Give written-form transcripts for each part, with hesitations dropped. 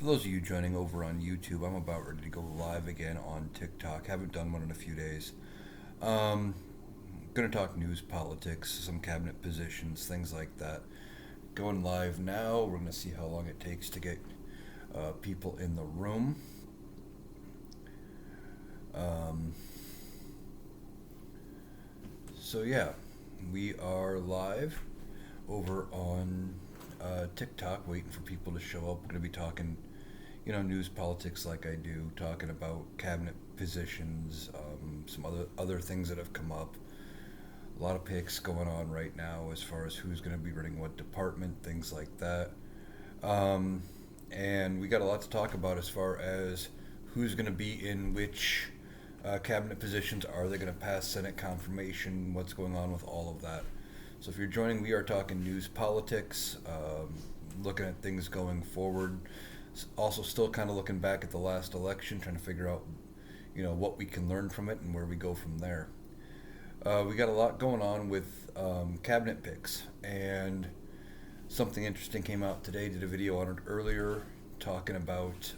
For those of you joining over on YouTube, I'm about ready to go live again on TikTok. Haven't done one in a few days. Um, Gonna talk news, politics, some cabinet positions, things like that. Going live now. We're gonna see how long it takes to get people in the room. Um, so yeah, we are live over on TikTok, waiting for people to show up. We're gonna be talking news, politics, like I do, talking about cabinet positions, some other things that have come up. A lot of picks going on right now as far as who's going to be running what department, things like that. Um, and we got a lot to talk about as far as who's going to be in which cabinet positions. Are they going to pass Senate confirmation? What's going on with all of that? So if you're joining, we are talking news, politics, looking at things going forward. Also, still kind of looking back at the last election, trying to figure out, what we can learn from it and where we go from there. We got a lot going on with cabinet picks, and something interesting came out today. Did a video on it earlier, talking about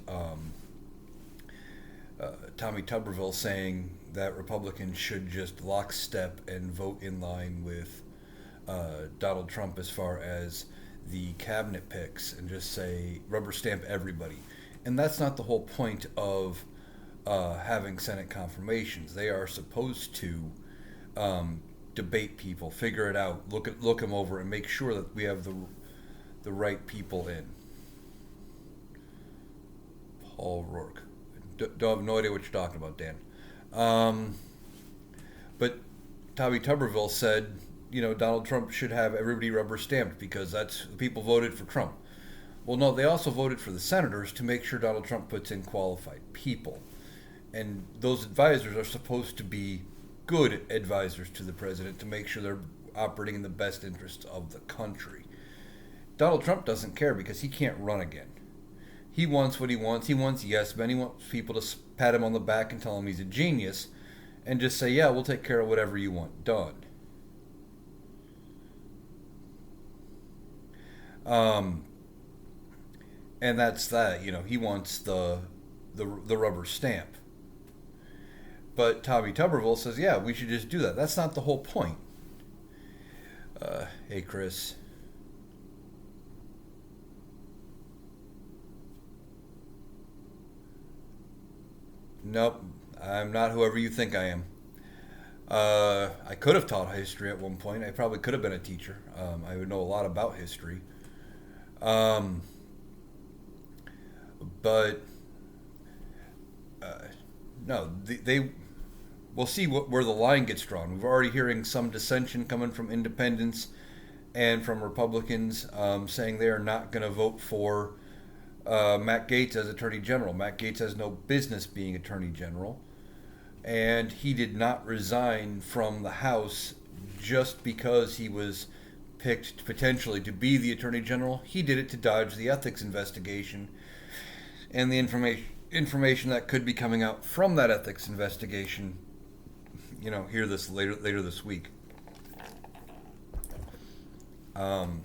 Tommy Tuberville saying that Republicans should just lockstep and vote in line with Donald Trump as far as the cabinet picks and just say rubber stamp everybody. And that's not the whole point of having Senate confirmations. They are supposed to debate people, figure it out, look them over, and make sure that we have the right people in. Paul Rourke. Don't have no idea what you're talking about, Dan. But Tommy Tuberville said, Donald Trump should have everybody rubber stamped because that's the people voted for Trump. Well, no, they also voted for the senators to make sure Donald Trump puts in qualified people. And those advisors are supposed to be good advisors to the president to make sure they're operating in the best interests of the country. Donald Trump doesn't care because he can't run again. He wants what he wants. He wants yes men. He wants people to pat him on the back and tell him he's a genius and just say, yeah, we'll take care of whatever you want done. And that's that. He wants the rubber stamp. But Tommy Tuberville says, yeah, we should just do that. That's not the whole point. Hey, Chris. Nope, I'm not whoever you think I am. I could have taught history at one point. I probably could have been a teacher. I would know a lot about history. Um, but uh, no, they we'll see where the line gets drawn. We're already hearing some dissension coming from independents and from Republicans saying they are not going to vote for Matt Gaetz as Attorney General. Matt Gaetz has no business being Attorney General, and he did not resign from the House just because he was picked potentially to be the Attorney General. He did it to dodge the ethics investigation and the information that could be coming out from that ethics investigation. Hear this later this week. Um,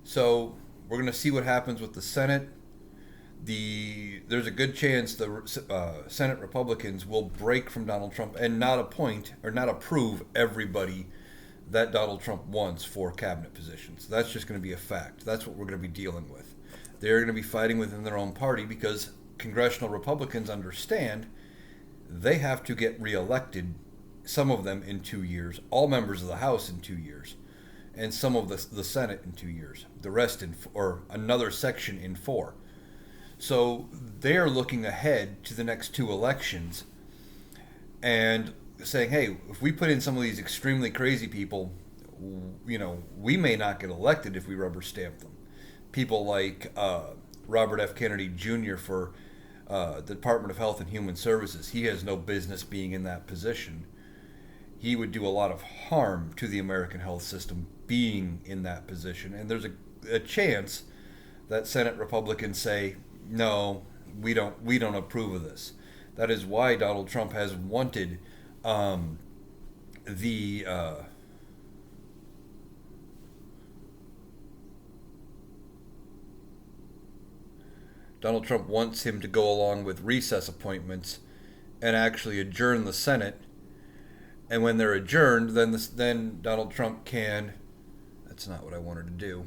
so we're going to see what happens with the Senate. There's a good chance the Senate Republicans will break from Donald Trump and not appoint or not approve everybody that Donald Trump wants for cabinet positions. That's just going to be a fact. That's what we're going to be dealing with. They're going to be fighting within their own party because congressional Republicans understand they have to get reelected, some of them in 2 years, all members of the House in 2 years, and some of the Senate in 2 years, the rest or another section in 4. So they're looking ahead to the next 2 elections and saying, hey, if we put in some of these extremely crazy people, we may not get elected if we rubber stamp them. People like Robert F. Kennedy Jr. for the Department of Health and Human Services. He has no business being in that position. He would do a lot of harm to the American health system being in that position. And there's a chance that Senate Republicans say, no, we don't approve of this. That is why Donald Trump has wanted the Donald Trump wants him to go along with recess appointments and actually adjourn the Senate. And when they're adjourned, then Donald Trump can. That's not what I wanted to do.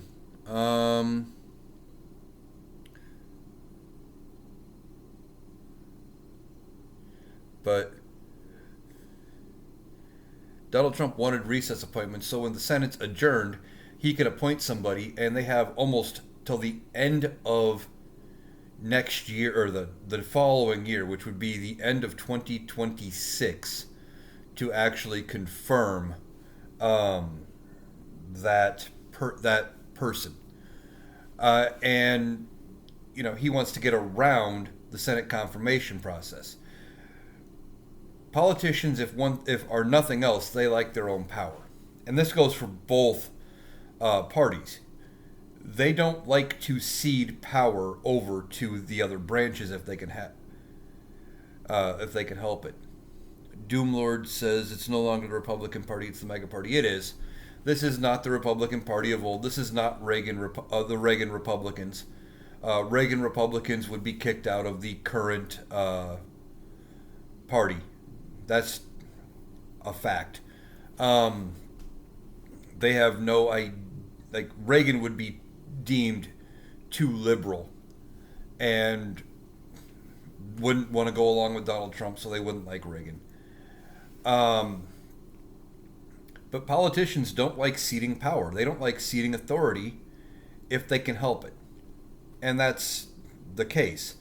But Donald Trump wanted recess appointments, so when the Senate's adjourned, he can appoint somebody, and they have almost till the end of next year, or the following year, which would be the end of 2026, to actually confirm that person. And he wants to get around the Senate confirmation process. Politicians, if are nothing else, they like their own power, and this goes for both parties. They don't like to cede power over to the other branches if they can help it. Doomlord says it's no longer the Republican Party; it's the MAGA Party. It is. This is not the Republican Party of old. This is not the Reagan Republicans. Reagan Republicans would be kicked out of the current party. That's a fact. They have no idea. Like, Reagan would be deemed too liberal and wouldn't want to go along with Donald Trump, so they wouldn't like Reagan. But politicians don't like ceding power. They don't like ceding authority if they can help it. And that's the case.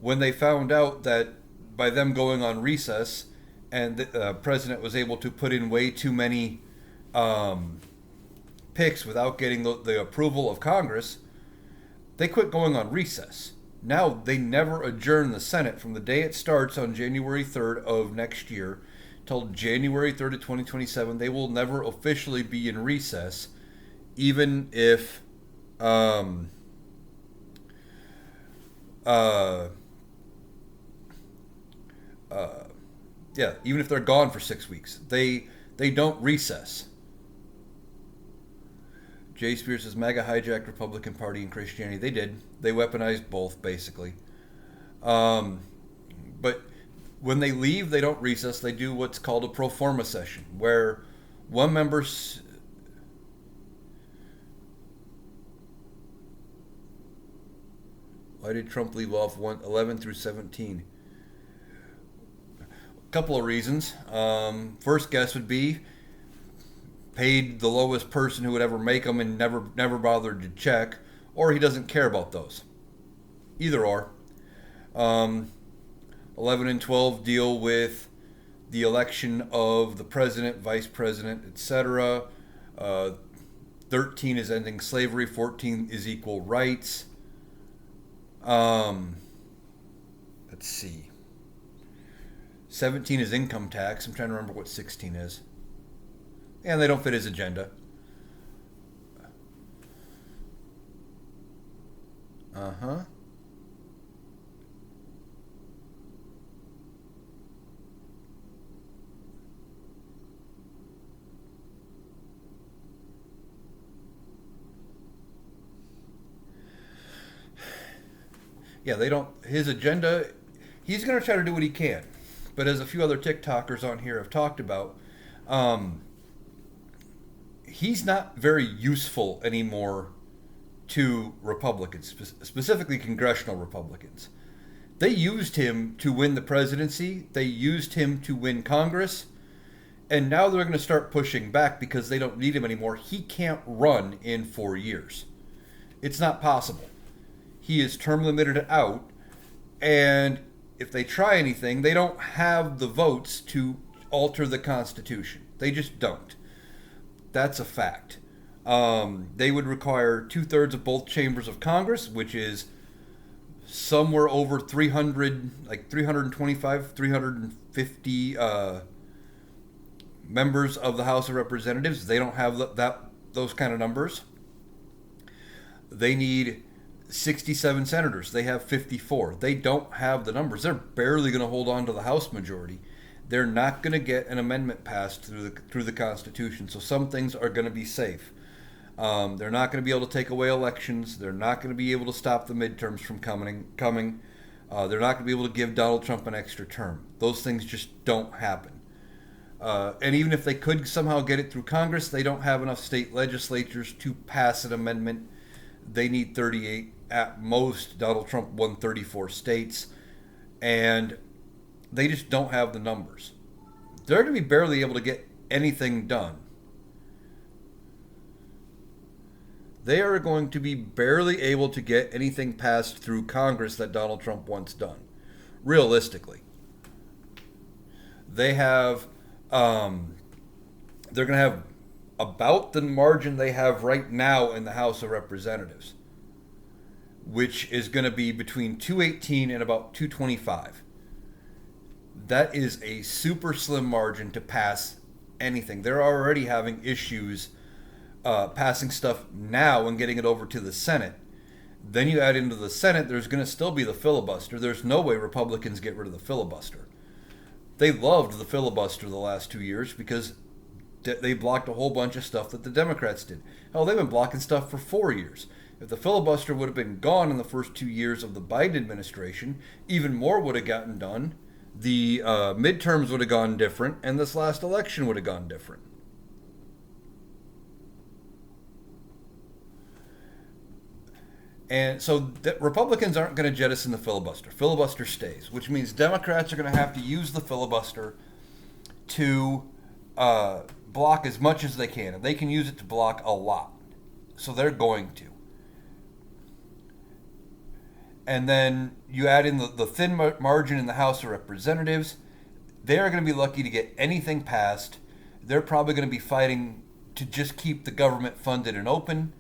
When they found out that by them going on recess and the president was able to put in way too many picks without getting the approval of Congress, they quit going on recess. Now they never adjourn the Senate from the day it starts on January 3rd of next year till January 3rd of 2027. They will never officially be in recess, even if even if they're gone for 6 weeks. They don't recess. Jay Spears says MAGA hijacked Republican Party and Christianity. They did. They weaponized both, basically. But when they leave, they don't recess. They do what's called a pro forma session, where one member... Why did Trump leave off 11 through 17? A couple of reasons. First guess would be paid the lowest person who would ever make them and never bothered to check, or he doesn't care about those. Either or. 11 and 12 deal with the election of the president, vice president, etc. 13 is ending slavery. 14 is equal rights. Let's see. 17 is income tax. I'm trying to remember what 16 is. And they don't fit his agenda. Uh-huh. Yeah, they don't... His agenda... He's going to try to do what he can. But as a few other TikTokers on here have talked about... he's not very useful anymore to Republicans, specifically congressional Republicans. They used him to win the presidency. They used him to win Congress. And now they're going to start pushing back because they don't need him anymore. He can't run in 4 years. It's not possible. He is term limited out. And if they try anything, they don't have the votes to alter the Constitution. They just don't. That's a fact. They would require 2/3 of both chambers of Congress, which is somewhere over 300, like 325, 350 members of the House of Representatives. They don't have those kind of numbers. They need 67 senators. They have 54. They don't have the numbers. They're barely going to hold on to the House majority. They're not going to get an amendment passed through the Constitution. So some things are going to be safe. They're not going to be able to take away elections. They're not going to be able to stop the midterms from coming. They're not going to be able to give Donald Trump an extra term. Those things just don't happen. And even if they could somehow get it through Congress, they don't have enough state legislatures to pass an amendment. They need 38 at most. Donald Trump won 34 states. And they just don't have the numbers. They're going to be barely able to get anything done. They are going to be barely able to get anything passed through Congress that Donald Trump wants done. Realistically. They have... they're going to have about the margin they have right now in the House of Representatives, which is going to be between 218 and about 225. That is a super slim margin to pass anything. They're already having issues passing stuff now and getting it over to the Senate. Then you add into the Senate, there's going to still be the filibuster. There's no way Republicans get rid of the filibuster. They loved the filibuster the last 2 years because they blocked a whole bunch of stuff that the Democrats did. Hell, they've been blocking stuff for 4 years. If the filibuster would have been gone in the first 2 years of the Biden administration, even more would have gotten done. The midterms would have gone different, and this last election would have gone different. And so Republicans aren't going to jettison the filibuster. Filibuster stays, which means Democrats are going to have to use the filibuster to block as much as they can. And they can use it to block a lot. So they're going to. And then you add in the thin margin in the House of Representatives. They're going to be lucky to get anything passed. They're probably going to be fighting to just keep the government funded and open.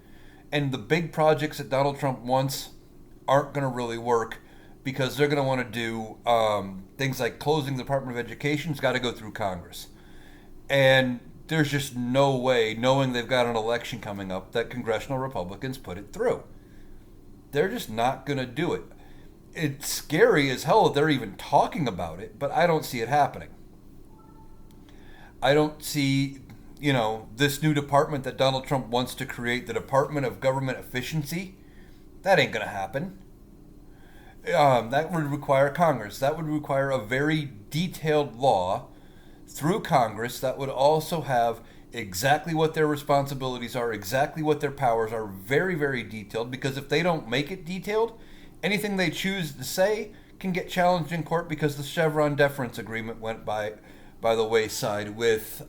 And the big projects that Donald Trump wants aren't going to really work because they're going to want to do things like closing the Department of Education's got to go through Congress. And there's just no way, knowing they've got an election coming up, that congressional Republicans put it through. They're just not going to do it. It's scary as hell that they're even talking about it, but I don't see it happening. I don't see... this new department that Donald Trump wants to create, the Department of Government Efficiency, that ain't going to happen. That would require Congress. That would require a very detailed law through Congress that would also have exactly what their responsibilities are, exactly what their powers are, very, very detailed, because if they don't make it detailed, anything they choose to say can get challenged in court because the Chevron deference agreement went by the wayside with...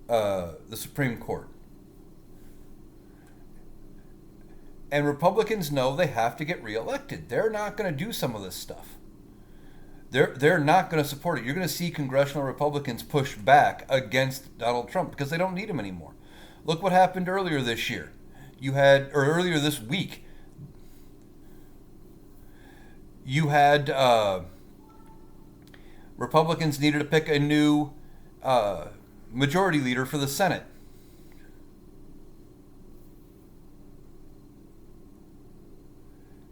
the Supreme Court. And Republicans know they have to get reelected. They're not going to do some of this stuff. They're not going to support it. You're going to see congressional Republicans push back against Donald Trump because they don't need him anymore. Look what happened earlier this year. Earlier this week. You had Republicans needed to pick a new majority leader for the Senate.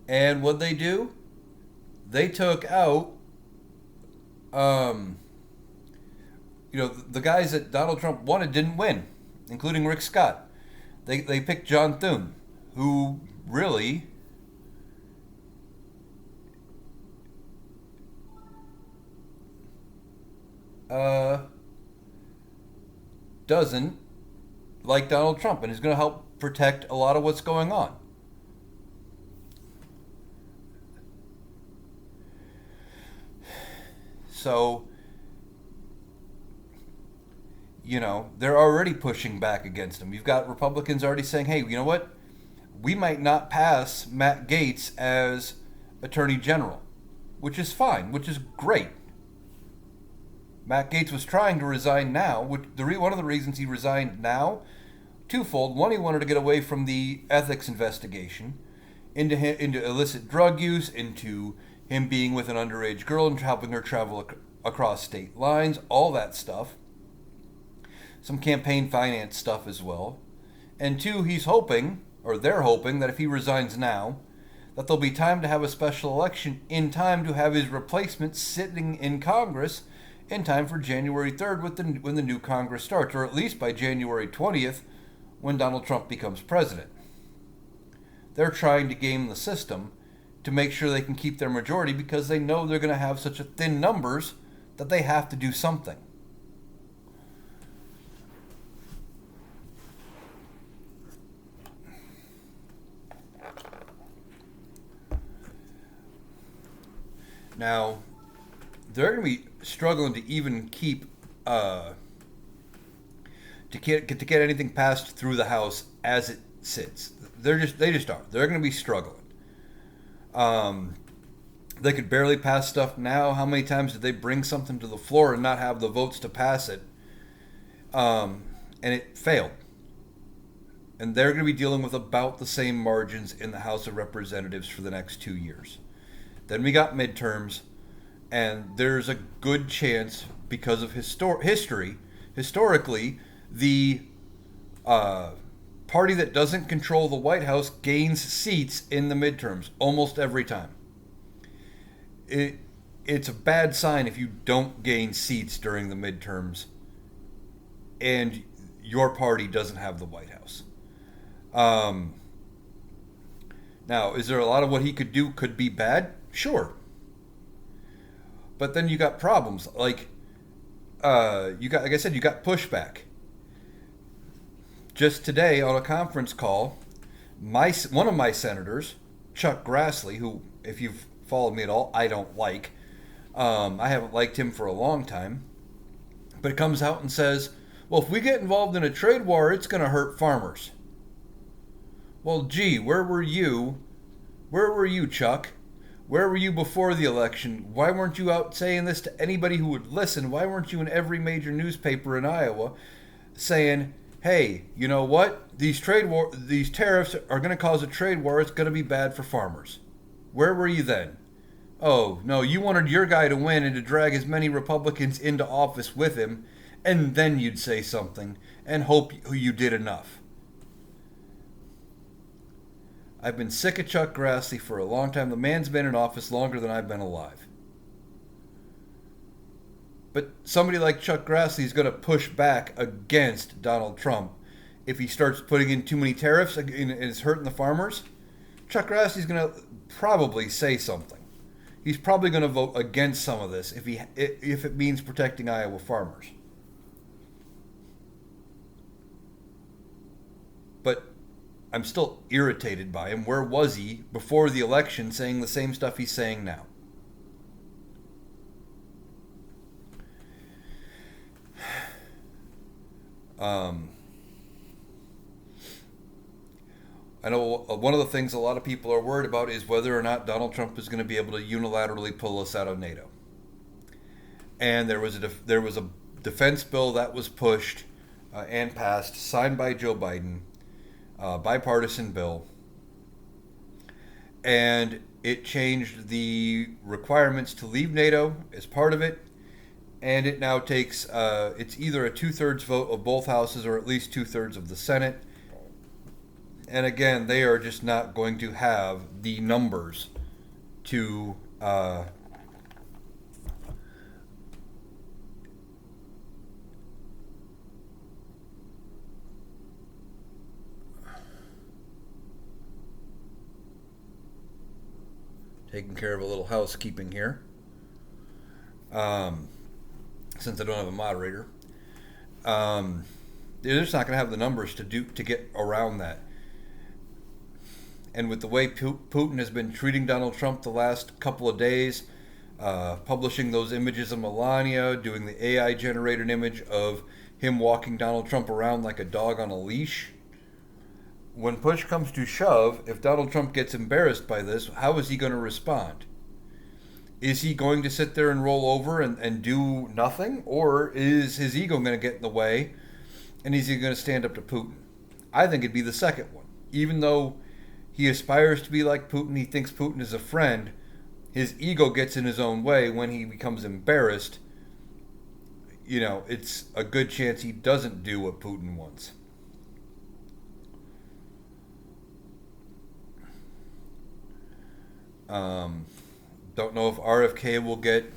And what they do? They took out, the guys that Donald Trump wanted didn't win, including Rick Scott. They picked John Thune, who really doesn't like Donald Trump and is going to help protect a lot of what's going on. So, they're already pushing back against him. You've got Republicans already saying, hey, you know what? We might not pass Matt Gaetz as Attorney General, which is fine, which is great. Matt Gaetz was trying to resign now. One of the reasons he resigned now, twofold. One, he wanted to get away from the ethics investigation into illicit drug use, into him being with an underage girl and helping her travel across state lines, all that stuff. Some campaign finance stuff as well. And two, they're hoping that if he resigns now, that there'll be time to have a special election in time to have his replacement sitting in Congress in time for January 3rd when the new Congress starts, or at least by January 20th when Donald Trump becomes president. They're trying to game the system to make sure they can keep their majority because they know they're going to have such a thin numbers that they have to do something. Now, they're going to be struggling to even keep to get anything passed through the House as it sits. They just are. They're going to be struggling. They could barely pass stuff now. How many times did they bring something to the floor and not have the votes to pass it? And it failed. And they're going to be dealing with about the same margins in the House of Representatives for the next 2 years. Then we got midterms, and there's a good chance, because of historically, the party that doesn't control the White House gains seats in the midterms almost every time. It's a bad sign if you don't gain seats during the midterms and your party doesn't have the White House. Now, is there a lot of what he could do could be bad? Sure. But then you got problems like like I said, you got pushback. Just today on a conference call, one of my senators, Chuck Grassley, who, if you've followed me at all, I don't like. I haven't liked him for a long time. But it comes out and says, well, if we get involved in a trade war, it's going to hurt farmers. Well, gee, where were you? Where were you, Chuck? Where were you before the election? Why weren't you out saying this to anybody who would listen? Why weren't you in every major newspaper in Iowa saying, hey, you know what? These tariffs are going to cause a trade war. It's going to be bad for farmers. Where were you then? Oh, no, you wanted your guy to win and to drag as many Republicans into office with him, and then you'd say something and hope you did enough. I've been sick of Chuck Grassley for a long time. The man's been in office longer than I've been alive. But somebody like Chuck Grassley is going to push back against Donald Trump if he starts putting in too many tariffs and it's hurting the farmers. Chuck Grassley's going to probably say something. He's probably going to vote against some of this if it means protecting Iowa farmers. But I'm still irritated by him. Where was he before the election saying the same stuff he's saying now? I know one of the things a lot of people are worried about is whether or not Donald Trump is going to be able to unilaterally pull us out of NATO. And there was a defense bill that was pushed and passed, signed by Joe Biden, bipartisan bill, and it changed the requirements to leave NATO as part of it. And it now takes, it's either a 2/3 vote of both houses or at least 2/3 of the Senate. And again, they are just not going to have the numbers to taking care of a little housekeeping here. Since I don't have a moderator, they're just not going to have the numbers to get around that. And with the way Putin has been treating Donald Trump the last couple of days, publishing those images of Melania, doing the AI generated image of him walking Donald Trump around like a dog on a leash. When push comes to shove, if Donald Trump gets embarrassed by this, how is he going to respond? Is he going to sit there and roll over and do nothing? Or is his ego going to get in the way and is he going to stand up to Putin? I think it'd be the second one. Even though he aspires to be like Putin, he thinks Putin is a friend, his ego gets in his own way when he becomes embarrassed. You know, it's a good chance he doesn't do what Putin wants. Don't know if RFK will get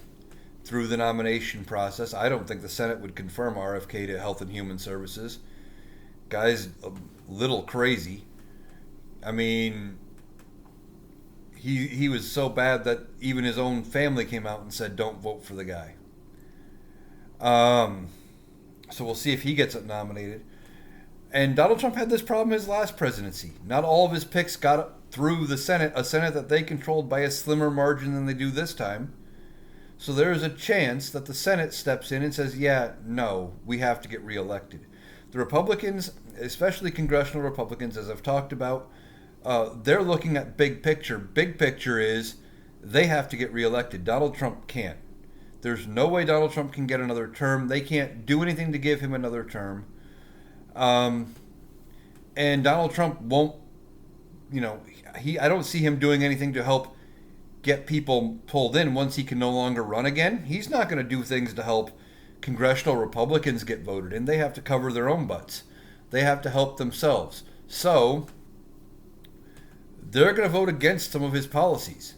through the nomination process. I don't think the Senate would confirm RFK to Health and Human Services. Guy's a little crazy. I mean, he was so bad that even his own family came out and said, "Don't vote for the guy." So we'll see if he gets nominated. And Donald Trump had this problem his last presidency. Not all of his picks got through the Senate, a Senate that they controlled by a slimmer margin than they do this time. So there is a chance that the Senate steps in and says, yeah, no, we have to get reelected. The Republicans, especially congressional Republicans, as I've talked about, they're looking at big picture. Big picture is they have to get reelected. Donald Trump can't. There's no way Donald Trump can get another term. They can't do anything to give him another term. And Donald Trump won't, I don't see him doing anything to help get people pulled in once he can no longer run again. He's not going to do things to help congressional Republicans get voted in. They have to cover their own butts. They have to help themselves. So they're going to vote against some of his policies.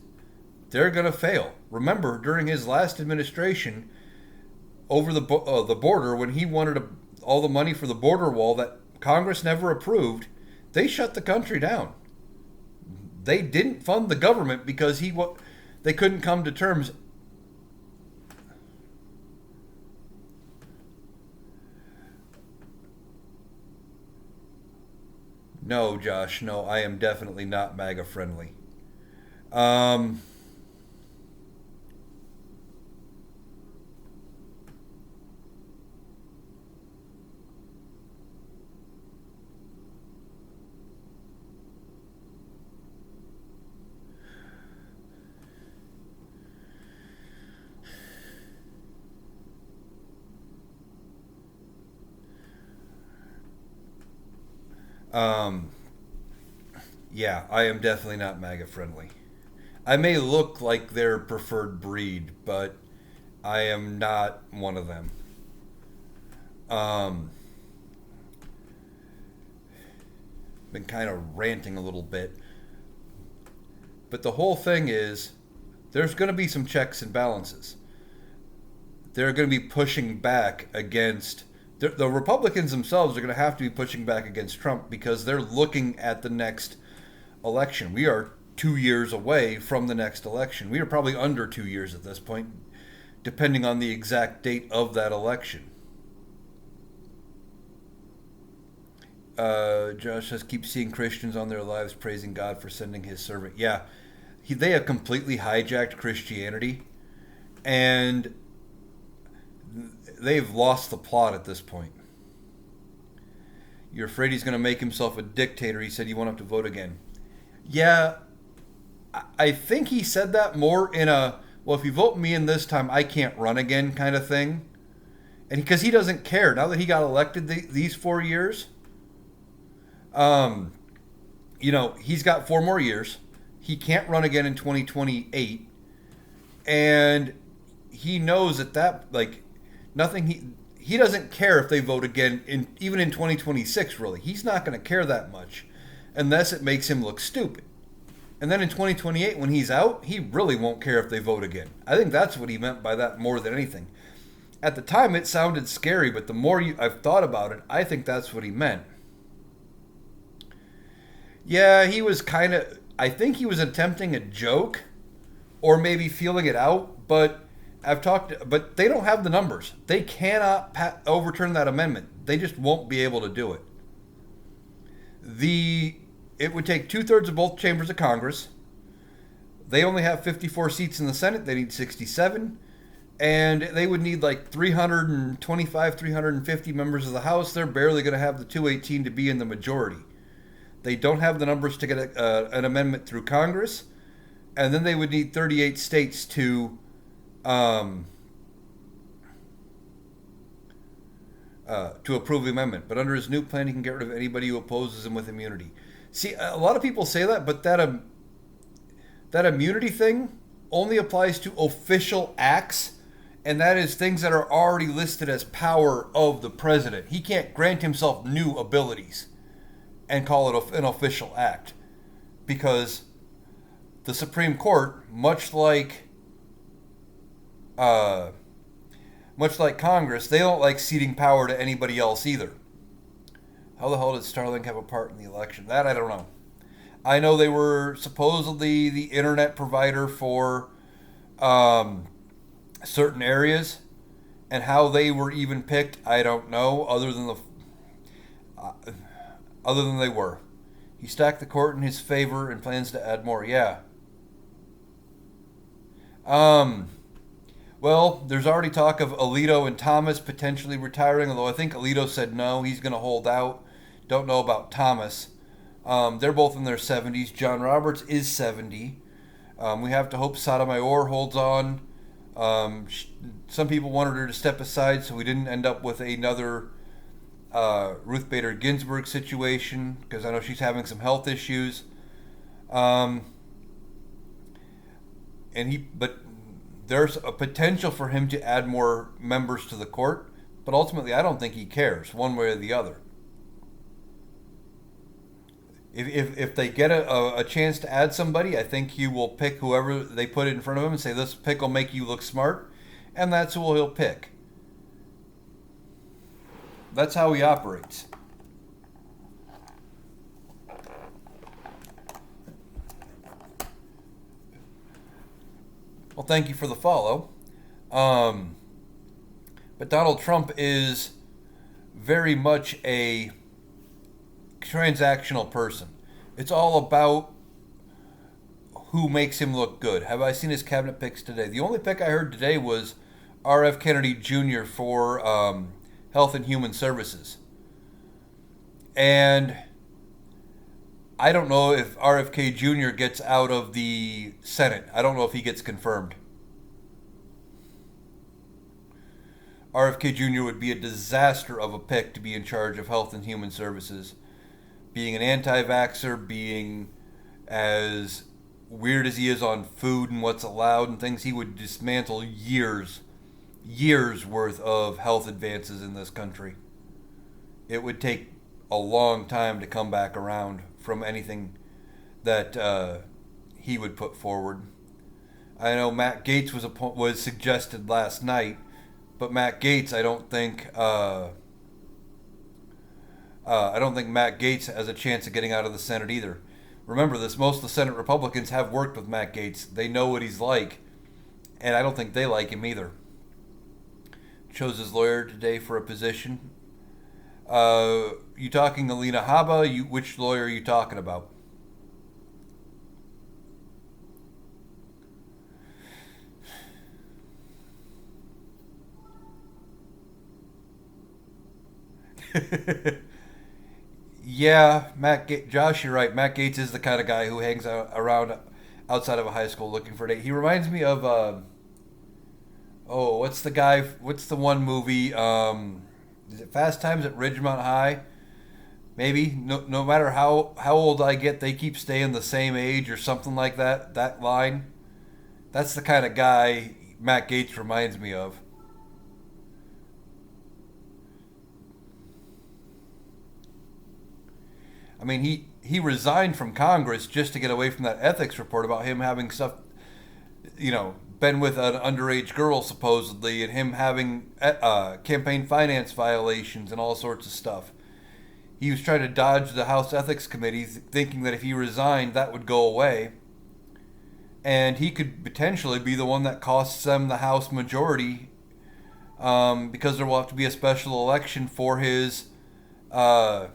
They're going to fail. Remember, during his last administration, over the border, when he wanted all the money for the border wall that Congress never approved, they shut the country down. They didn't fund the government because they couldn't come to terms. No, Josh, no, I am definitely not MAGA friendly. Um, um, yeah, I am definitely not MAGA friendly. I may look like their preferred breed, but I am not one of them. Um, been kind of ranting a little bit, but the whole thing is there's going to be some checks and balances. They're going to be pushing back against the Republicans themselves are going to have to be pushing back against Trump because they're looking at the next election. We are 2 years away from the next election. We are probably under 2 years at this point, depending on the exact date of that election. Josh says, keep seeing Christians on their lives praising God for sending his servant. Yeah, they have completely hijacked Christianity, and they've lost the plot at this point. You're afraid he's going to make himself a dictator. He said you won't have to vote again. Yeah, I think he said that more in a, well, if you vote me in this time, I can't run again kind of thing. And because he doesn't care. Now that he got elected these 4 years, he's got 4 more years. He can't run again in 2028. And he knows that nothing, he doesn't care if they vote again, even in 2026, really. He's not going to care that much unless it makes him look stupid. And then in 2028, when he's out, he really won't care if they vote again. I think that's what he meant by that more than anything. At the time, it sounded scary, but the more I've thought about it, I think that's what he meant. Yeah, he was I think he was attempting a joke or maybe feeling it out, but but they don't have the numbers. They cannot overturn that amendment. They just won't be able to do it. It would take 2/3 of both chambers of Congress. They only have 54 seats in the Senate. They need 67. And they would need like 325, 350 members of the House. They're barely going to have the 218 to be in the majority. They don't have the numbers to get an amendment through Congress. And then they would need 38 states to approve the amendment. But under his new plan, he can get rid of anybody who opposes him with immunity. See, a lot of people say that, but that immunity thing only applies to official acts, and that is things that are already listed as power of the president. He can't grant himself new abilities and call it an official act, because the Supreme Court, much like Uh, much like Congress, they don't like ceding power to anybody else either. How the hell did Starlink have a part in the election? That I don't know. I know they were supposedly the internet provider for um, certain areas, and how they were even picked, I don't know. Uh, other than they were. He stacked the court in his favor and plans to add more. Yeah. Um. Well, there's already talk of Alito and Thomas potentially retiring, although I think Alito said no, he's going to hold out. Don't know about Thomas. They're both in their 70s. John Roberts is 70. We have to hope Sotomayor holds on. Some people wanted her to step aside so we didn't end up with another Ruth Bader Ginsburg situation because I know she's having some health issues. Um, but there's a potential for him to add more members to the court, but ultimately I don't think he cares one way or the other. If they get a chance to add somebody, I think he will pick whoever they put in front of him and say, this pick will make you look smart, and that's who he'll pick. That's how he operates. Well, thank you for the follow. Um, but Donald Trump is very much a transactional person. It's all about who makes him look good. Have I seen his cabinet picks today? The only pick I heard today was R.F. Kennedy Jr. for Health and Human Services. And I don't know if RFK Jr. gets out of the Senate. I don't know if he gets confirmed. RFK Jr. would be a disaster of a pick to be in charge of Health and Human Services. Being an anti-vaxxer, being as weird as he is on food and what's allowed and things, he would dismantle years worth of health advances in this country. It would take a long time to come back around from anything that he would put forward. I know Matt Gaetz was suggested last night, but Matt Gaetz, I don't think Matt Gaetz has a chance of getting out of the Senate either. Remember this: most of the Senate Republicans have worked with Matt Gaetz. They know what he's like, and I don't think they like him either. Chose his lawyer today for a position. You talking Alina Habba? Which lawyer are you talking about? Yeah, Josh, you're right. Matt Gaetz is the kind of guy who hangs out around outside of a high school looking for a date. He reminds me of what's the guy? What's the one movie? Is it Fast Times at Ridgemont High? Maybe. No matter how old I get, they keep staying the same age or something like that. That line. That's the kind of guy Matt Gaetz reminds me of. I mean, he resigned from Congress just to get away from that ethics report about him having stuff, been with an underage girl supposedly, and him having campaign finance violations and all sorts of stuff. He was trying to dodge the House Ethics Committee, thinking that if he resigned, that would go away, and he could potentially be the one that costs them the House majority, because there will have to be a special election uh,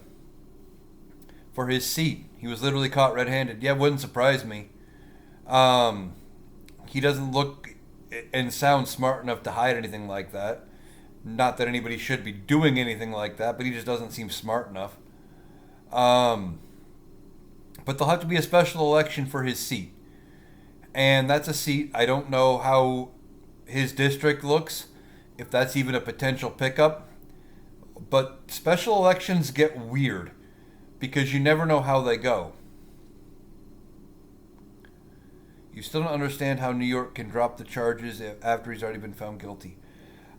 for his seat. He was literally caught red-handed. Yeah, it wouldn't surprise me. Um, he doesn't look and sound smart enough to hide anything like that. Not that anybody should be doing anything like that, but he just doesn't seem smart enough. Um, but there'll have to be a special election for his seat. And that's a seat, I don't know how his district looks, if that's even a potential pickup. But special elections get weird because you never know how they go. You still don't understand how New York can drop the charges after he's already been found guilty.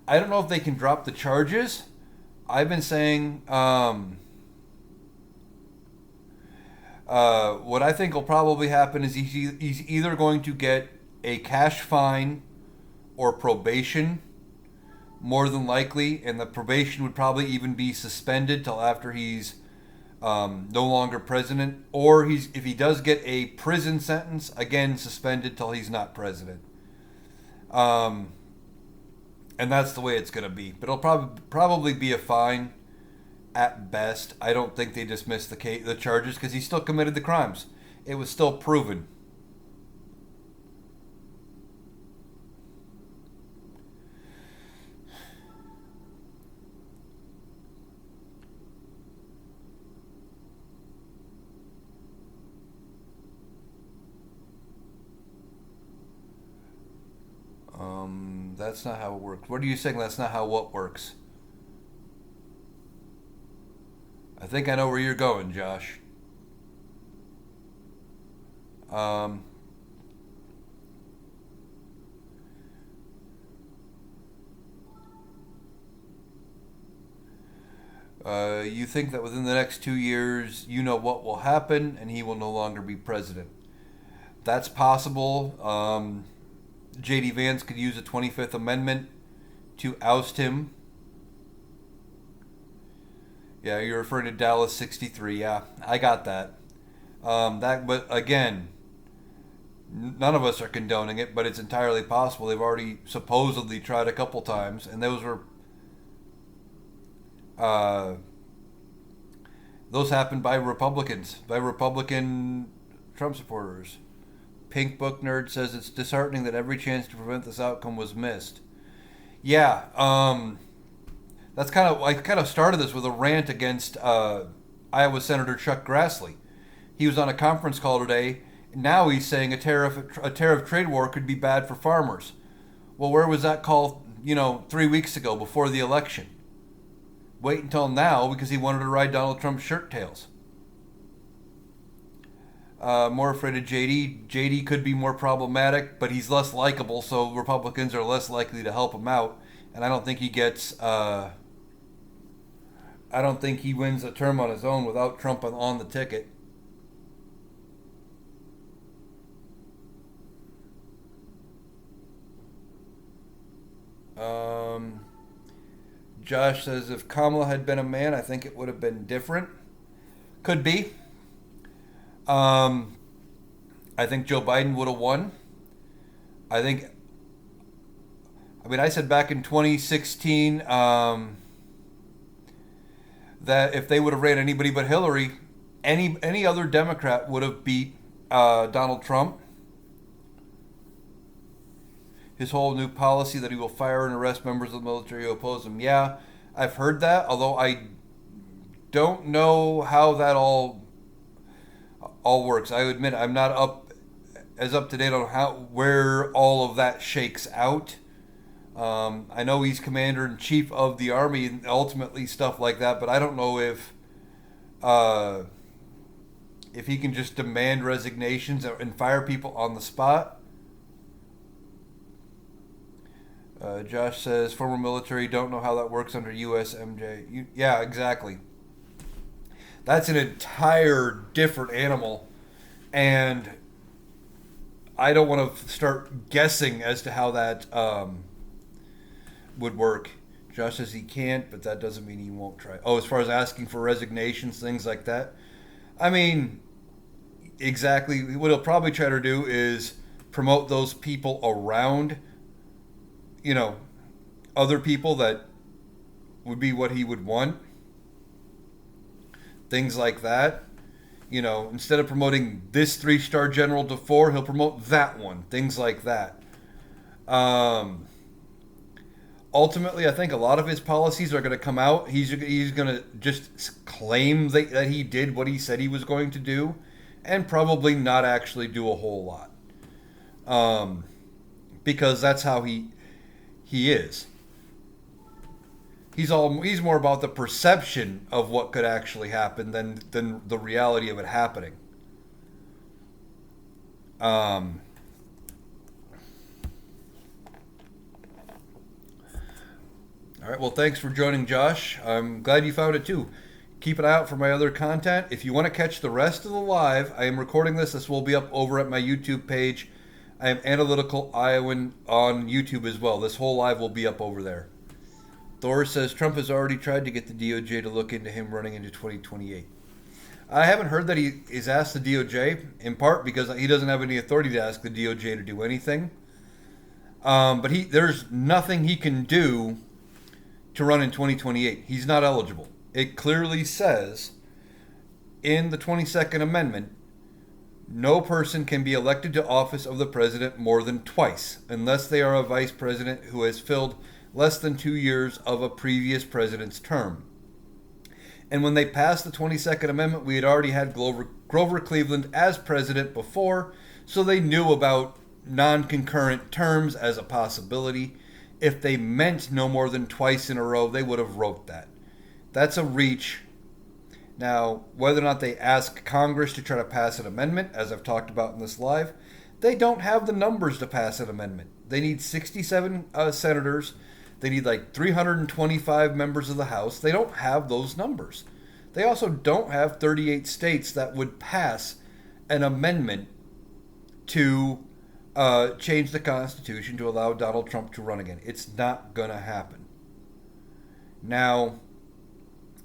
I don't know if they can drop the charges. I've been saying what I think will probably happen is he's either going to get a cash fine or probation, more than likely, and the probation would probably even be suspended till after he's no longer president, or if he does get a prison sentence, again suspended till he's not president. And that's the way it's going to be. But it'll probably be a fine at best. I don't think they dismissed the charges because he still committed the crimes. It was still proven. That's not how it works. What are you saying? That's not how what works? I think I know where you're going, Josh. Um, you think that within the next 2 years, you know what will happen, and he will no longer be president. That's possible. J.D. Vance could use the 25th Amendment to oust him. Yeah, you're referring to Dallas 63. Yeah, I got that. But again, none of us are condoning it, but it's entirely possible. They've already supposedly tried a couple times, and uh, those happened by Republicans, by Republican Trump supporters. Pink Book Nerd says it's disheartening that every chance to prevent this outcome was missed. Yeah, that's I kind of started this with a rant against Iowa Senator Chuck Grassley. He was on a conference call today. Now he's saying a tariff trade war could be bad for farmers. Well, where was that call, 3 weeks ago before the election? Wait until now because he wanted to ride Donald Trump's shirt tails. More afraid of JD. JD could be more problematic, but he's less likable, so Republicans are less likely to help him out. And I don't think he gets. I don't think he wins a term on his own without Trump on the ticket. Josh says if Kamala had been a man, I think it would have been different. Could be. I think Joe Biden would have won. I said back in 2016 that if they would have ran anybody but Hillary, any other Democrat would have beat Donald Trump. His whole new policy that he will fire and arrest members of the military who oppose him. Yeah, I've heard that, although I don't know how that all works. I admit I'm not up to date on where all of that shakes out. I know he's commander in chief of the army and ultimately stuff like that, but I don't know if he can just demand resignations and fire people on the spot. Josh says former military don't know how that works under USMJ. Yeah, exactly. That's an entire different animal, and I don't want to start guessing as to how that would work. Josh says he can't, but that doesn't mean he won't try. Oh, as far as asking for resignations, things like that. I mean, exactly. What he'll probably try to do is promote those people around, other people that would be what he would want. Things like that. Instead of promoting this 3-star general to 4, he'll promote that one. Things like that. Ultimately, I think a lot of his policies are going to come out. He's going to just claim that he did what he said he was going to do, and probably not actually do a whole lot. Because that's how he is. He's more about the perception of what could actually happen than the reality of it happening. All right, well, thanks for joining, Josh. I'm glad you found it too. Keep an eye out for my other content. If you want to catch the rest of the live, I am recording this. This will be up over at my YouTube page. I am Analytical Iowan on YouTube as well. This whole live will be up over there. Thor says Trump has already tried to get the DOJ to look into him running into 2028. I haven't heard that he is asked the DOJ, in part because he doesn't have any authority to ask the DOJ to do anything. But there's nothing he can do to run in 2028. He's not eligible. It clearly says in the 22nd Amendment, no person can be elected to office of the president more than twice, unless they are a vice president who has filled less than 2 years of a previous president's term. And when they passed the 22nd Amendment, we had already had Grover Cleveland as president before, so they knew about non-concurrent terms as a possibility. If they meant no more than twice in a row, they would have wrote that. That's a reach. Now, whether or not they ask Congress to try to pass an amendment, as I've talked about in this live, they don't have the numbers to pass an amendment. They need 67 senators. They need like 325 members of the House. They don't have those numbers. They also don't have 38 states that would pass an amendment to change the Constitution to allow Donald Trump to run again. It's not going to happen. Now,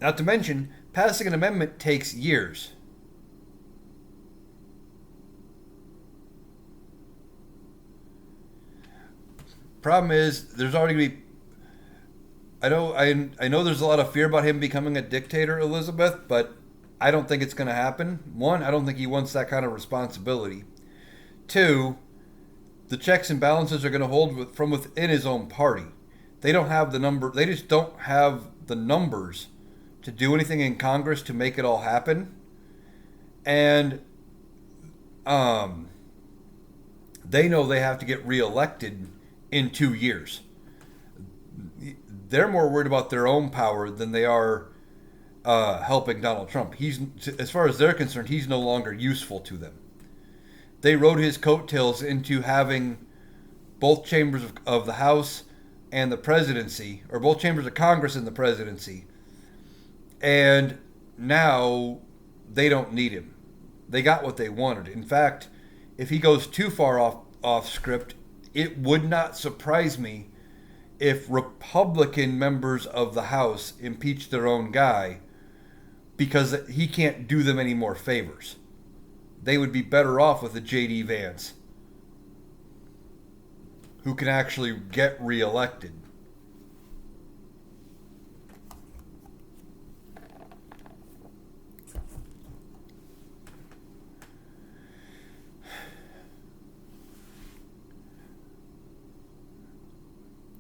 not to mention, passing an amendment takes years. Problem is, there's already going to be... I know there's a lot of fear about him becoming a dictator, Elizabeth, but I don't think it's going to happen. One, I don't think he wants that kind of responsibility. Two, the checks and balances are going to hold from within his own party. They don't have the number. They just don't have the numbers to do anything in Congress to make it all happen. And they know they have to get reelected in 2 years. They're more worried about their own power than they are helping Donald Trump. As far as they're concerned, he's no longer useful to them. They rode his coattails into having both chambers of the House and the presidency, or both chambers of Congress and the presidency. And now they don't need him. They got what they wanted. In fact, if he goes too far off script, it would not surprise me if Republican members of the House impeach their own guy because he can't do them any more favors. They would be better off with a J.D. Vance who can actually get reelected.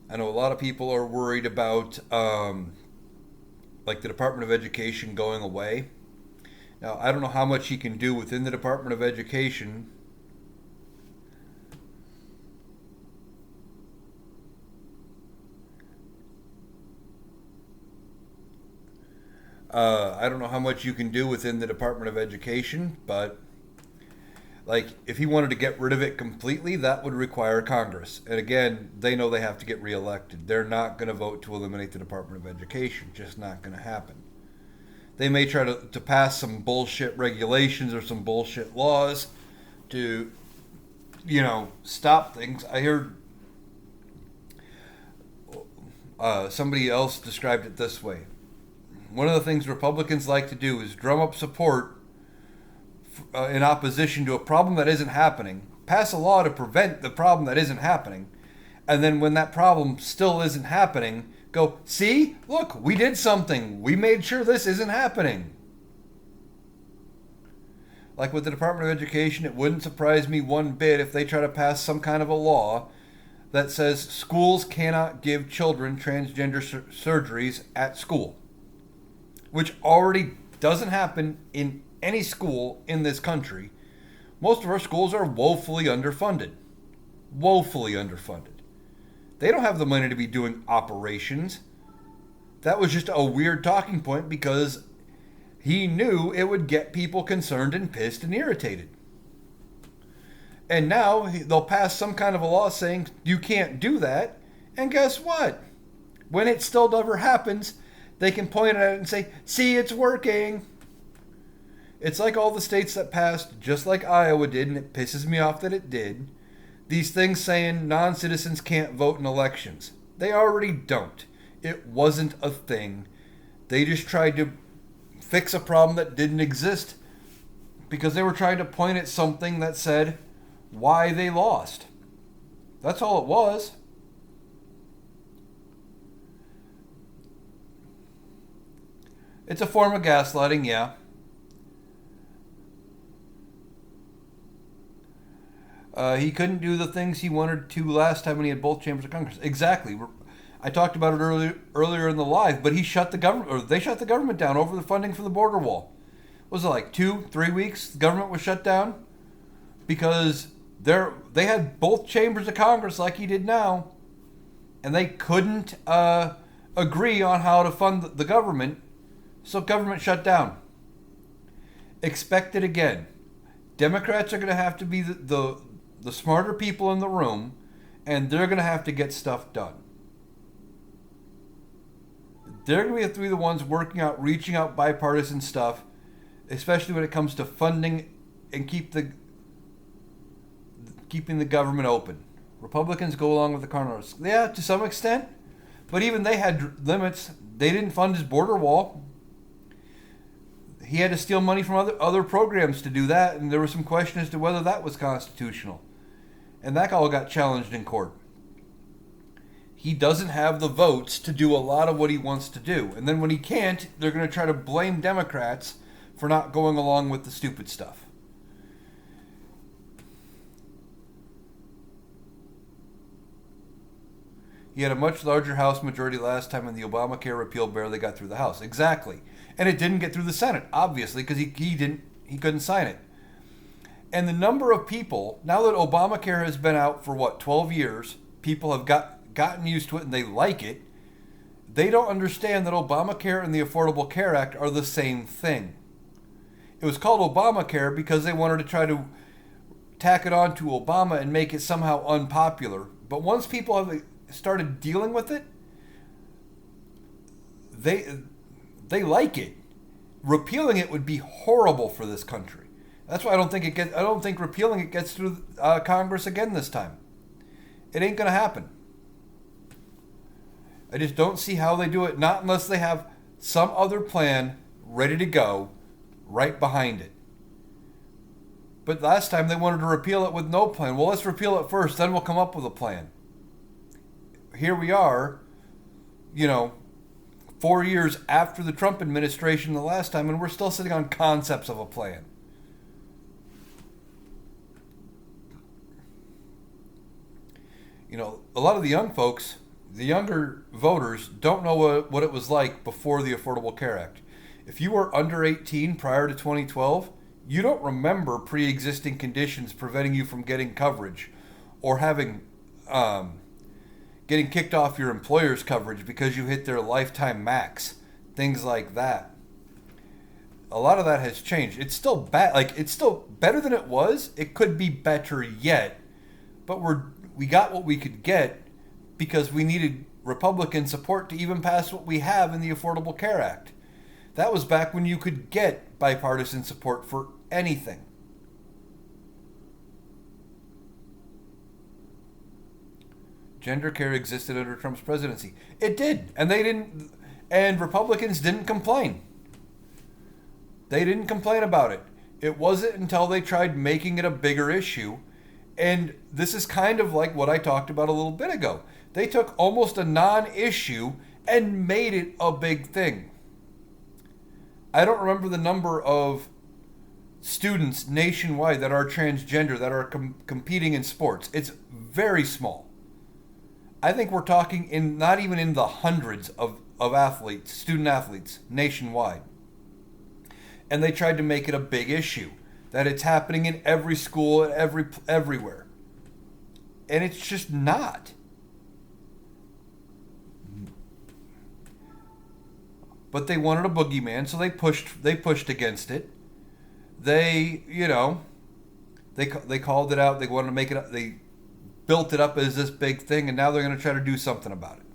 I know a lot of people are worried about like the Department of Education going away. Now, I don't know how much he can do within the Department of Education. I don't know how much you can do within the Department of Education, but like if he wanted to get rid of it completely, that would require Congress. And again, they know they have to get reelected. They're not going to vote to eliminate the Department of Education. Just not going to happen. They may try to pass some bullshit regulations or some bullshit laws to, stop things. I heard somebody else described it this way. One of the things Republicans like to do is drum up support in opposition to a problem that isn't happening, pass a law to prevent the problem that isn't happening, and then when that problem still isn't happening, go, see, look, we did something. We made sure this isn't happening. Like with the Department of Education, it wouldn't surprise me one bit if they try to pass some kind of a law that says schools cannot give children transgender surgeries at school, which already doesn't happen in any school in this country. Most of our schools are woefully underfunded. Woefully underfunded. They don't have the money to be doing operations. That was just a weird talking point because he knew it would get people concerned and pissed and irritated. And now they'll pass some kind of a law saying you can't do that. And guess what? When it still never happens, they can point at it and say, see, it's working. It's like all the states that passed, just like Iowa did, and it pisses me off that it did. These things saying non-citizens can't vote in elections. They already don't. It wasn't a thing. They just tried to fix a problem that didn't exist because they were trying to point at something that said why they lost. That's all it was. It's a form of gaslighting, yeah. He couldn't do the things he wanted to last time when he had both chambers of Congress. Exactly. I talked about it earlier in the live, but he shut the government, or they shut the government down over the funding for the border wall. Was it like 2-3 weeks? The government was shut down because they had both chambers of Congress like he did now, and they couldn't agree on how to fund the government, so government shut down. Expect it again. Democrats are going to have to be the smarter people in the room, and they're going to have to get stuff done. They're going to have to be the ones reaching out bipartisan stuff, especially when it comes to funding and keeping the government open. Republicans go along with the Congress. Yeah, to some extent, but even they had limits. They didn't fund his border wall. He had to steal money from other programs to do that, and there was some question as to whether that was constitutional. And that all got challenged in court. He doesn't have the votes to do a lot of what he wants to do. And then when he can't, they're going to try to blame Democrats for not going along with the stupid stuff. He had a much larger House majority last time in the Obamacare repeal barely got through the House. Exactly. And it didn't get through the Senate, obviously, because he couldn't sign it. And the number of people, now that Obamacare has been out for 12 years, people have gotten used to it and they like it. They don't understand that Obamacare and the Affordable Care Act are the same thing. It was called Obamacare because they wanted to try to tack it on to Obama and make it somehow unpopular. But once people have started dealing with it, they like it. Repealing it would be horrible for this country. That's why I don't think repealing it gets through Congress again this time. It ain't going to happen. I just don't see how they do it, not unless they have some other plan ready to go right behind it. But last time they wanted to repeal it with no plan. Well, let's repeal it first, then we'll come up with a plan. Here we are, 4 years after the Trump administration the last time, and we're still sitting on concepts of a plan. A lot of the young folks, the younger voters, don't know what it was like before the Affordable Care Act. If you were under 18 prior to 2012, you don't remember pre-existing conditions preventing you from getting coverage or having getting kicked off your employer's coverage because you hit their lifetime max, things like that. A lot of that has changed. It's still bad. It's still better than it was. It could be better yet, but we got what we could get because we needed Republican support to even pass what we have in the Affordable Care Act. That was back when you could get bipartisan support for anything. Gender care existed under Trump's presidency. It did, and Republicans didn't complain. They didn't complain about it. It wasn't until they tried making it a bigger issue. And this is kind of like what I talked about a little bit ago. They took almost a non-issue and made it a big thing. I don't remember the number of students nationwide that are transgender, that are competing in sports. It's very small. I think we're talking not even in the hundreds of athletes, student athletes, nationwide. And they tried to make it a big issue. That it's happening in every school, everywhere. And it's just not. But they wanted a boogeyman, so they pushed against it. They called it out. They wanted to make it up. They built it up as this big thing, and now they're going to try to do something about it.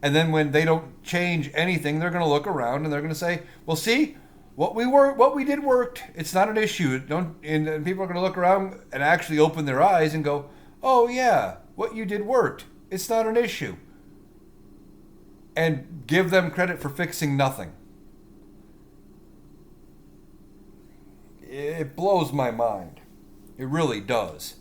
And then when they don't change anything, they're going to look around and they're going to say, "Well, see, what we did worked. It's not an issue." And people are going to look around and actually open their eyes and go, Oh, yeah, what you did worked. It's not an issue. And give them credit for fixing nothing. It blows my mind. It really does.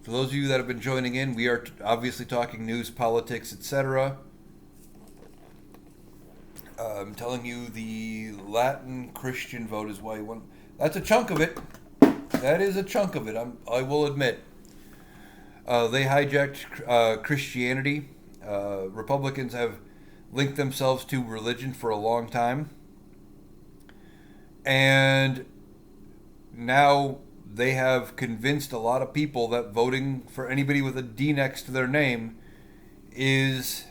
For those of you that have been joining in, we are obviously talking news, politics, etc. I'm telling you, the Latin Christian vote is why he won. That's a chunk of it. That is a chunk of it. I will admit. They hijacked Christianity. Republicans have linked themselves to religion for a long time. And now they have convinced a lot of people that voting for anybody with a D next to their name is,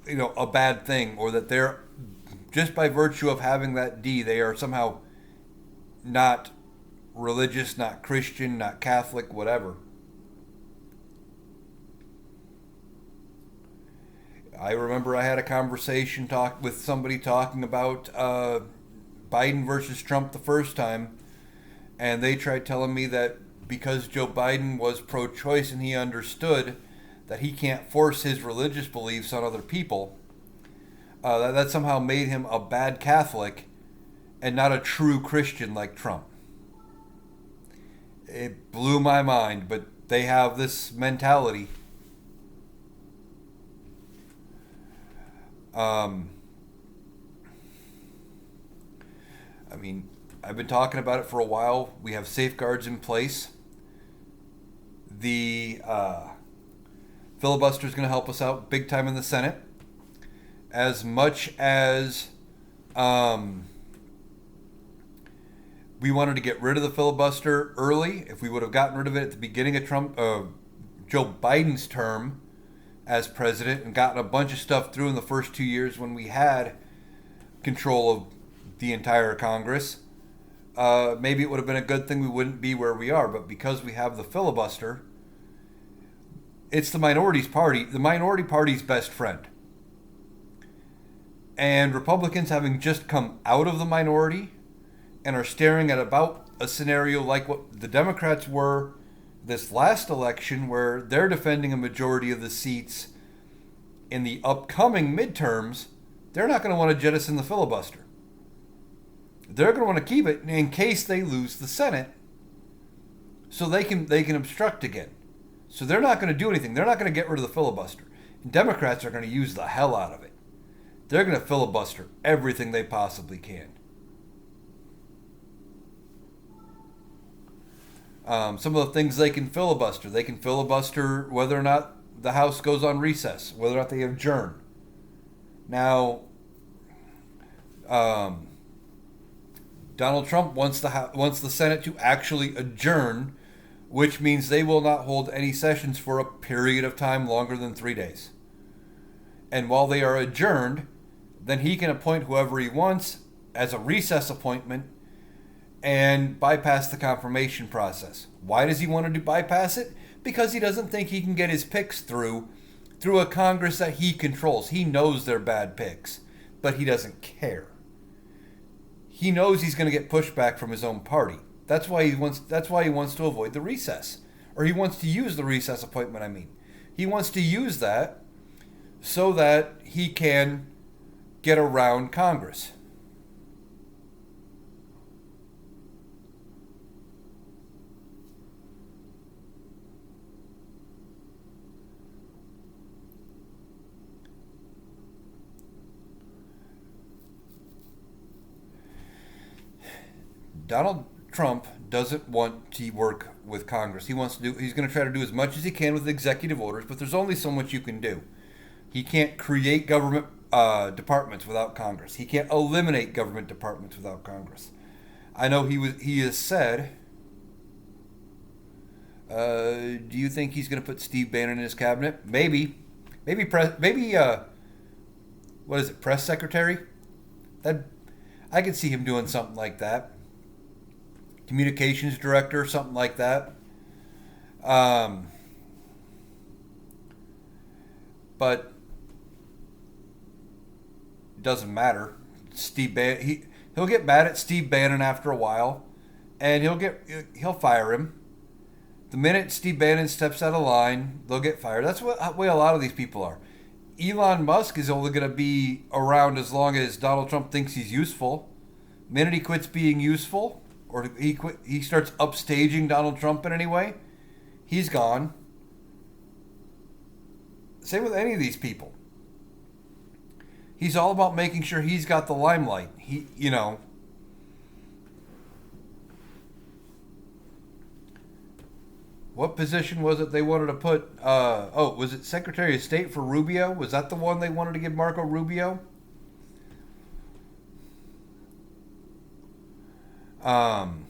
a bad thing, or that they're, just by virtue of having that D, they are somehow not religious, not Christian, not Catholic, whatever. I remember I had a conversation with somebody talking about Biden versus Trump the first time, and they tried telling me that because Joe Biden was pro-choice and he understood that he can't force his religious beliefs on other people, that somehow made him a bad Catholic and not a true Christian like Trump. It blew my mind, but they have this mentality. I mean, I've been talking about it for a while. We have safeguards in place. The filibuster is going to help us out big time in the Senate. As much as we wanted to get rid of the filibuster early, if we would have gotten rid of it at the beginning of Joe Biden's term as president and gotten a bunch of stuff through in the first 2 years when we had control of the entire Congress, maybe it would have been a good thing we wouldn't be where we are. But because we have the filibuster, it's the minority party's best friend. And Republicans, having just come out of the minority and are staring at about a scenario like what the Democrats were this last election, where they're defending a majority of the seats in the upcoming midterms, they're not going to want to jettison the filibuster. They're going to want to keep it in case they lose the Senate, so they can obstruct again. So they're not going to do anything. They're not going to get rid of the filibuster. And Democrats are going to use the hell out of it. They're going to filibuster everything they possibly can. Some of the things they can filibuster whether or not the House goes on recess, whether or not they adjourn. Now, Donald Trump wants the Senate to actually adjourn, which means they will not hold any sessions for a period of time longer than 3 days. And while they are adjourned, then he can appoint whoever he wants as a recess appointment and bypass the confirmation process. Why does he want to bypass it? Because he doesn't think he can get his picks through a Congress that he controls. He knows they're bad picks, but he doesn't care. He knows he's going to get pushback from his own party. That's why he wants to avoid the recess, or he wants to use the recess appointment. I mean, he wants to use that so that he can get around Congress. Donald Trump doesn't want to work with Congress. He's going to try to do as much as he can with executive orders, but there's only so much you can do. He can't create government departments without Congress. He can't eliminate government departments without Congress. I know he has said, do you think he's going to put Steve Bannon in his cabinet? Maybe, what is it, press secretary? That, I could see him doing something like that. Communications director, something like that. But doesn't matter. He'll get mad at Steve Bannon after a while, and he'll fire him. The minute Steve Bannon steps out of line, they'll get fired. That's what way a lot of these people are. Elon Musk is only going to be around as long as Donald Trump thinks he's useful. The minute he quits being useful, or he starts upstaging Donald Trump in any way, he's gone. Same with any of these people. He's all about making sure he's got the limelight. What position was it they wanted to put? Was it Secretary of State for Rubio? Was that the one they wanted to give Marco Rubio? And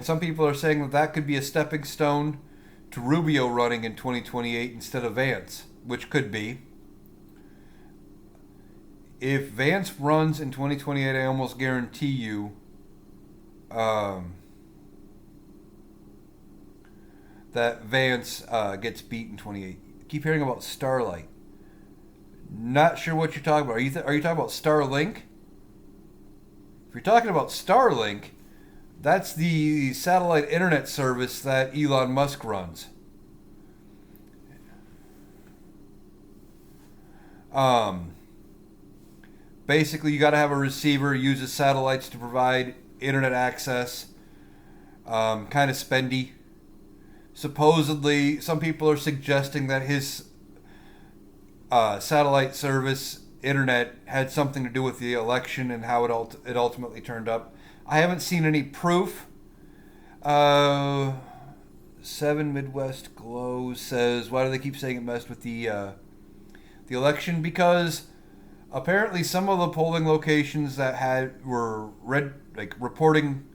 some people are saying that could be a stepping stone to Rubio running in 2028 instead of Vance, which could be. If Vance runs in 2028, I almost guarantee you that Vance gets beat in 28. Keep hearing about Starlight. Not sure what you're talking about. Are you talking about Starlink? If you're talking about Starlink, that's the satellite internet service that Elon Musk runs. Basically, you got to have a receiver, uses satellites to provide internet access. Kind of spendy. Supposedly, some people are suggesting that his satellite service internet had something to do with the election and how it ultimately turned up. I haven't seen any proof. 7 Midwest Glow says, why do they keep saying it messed with the election? Because apparently some of the polling locations that were reporting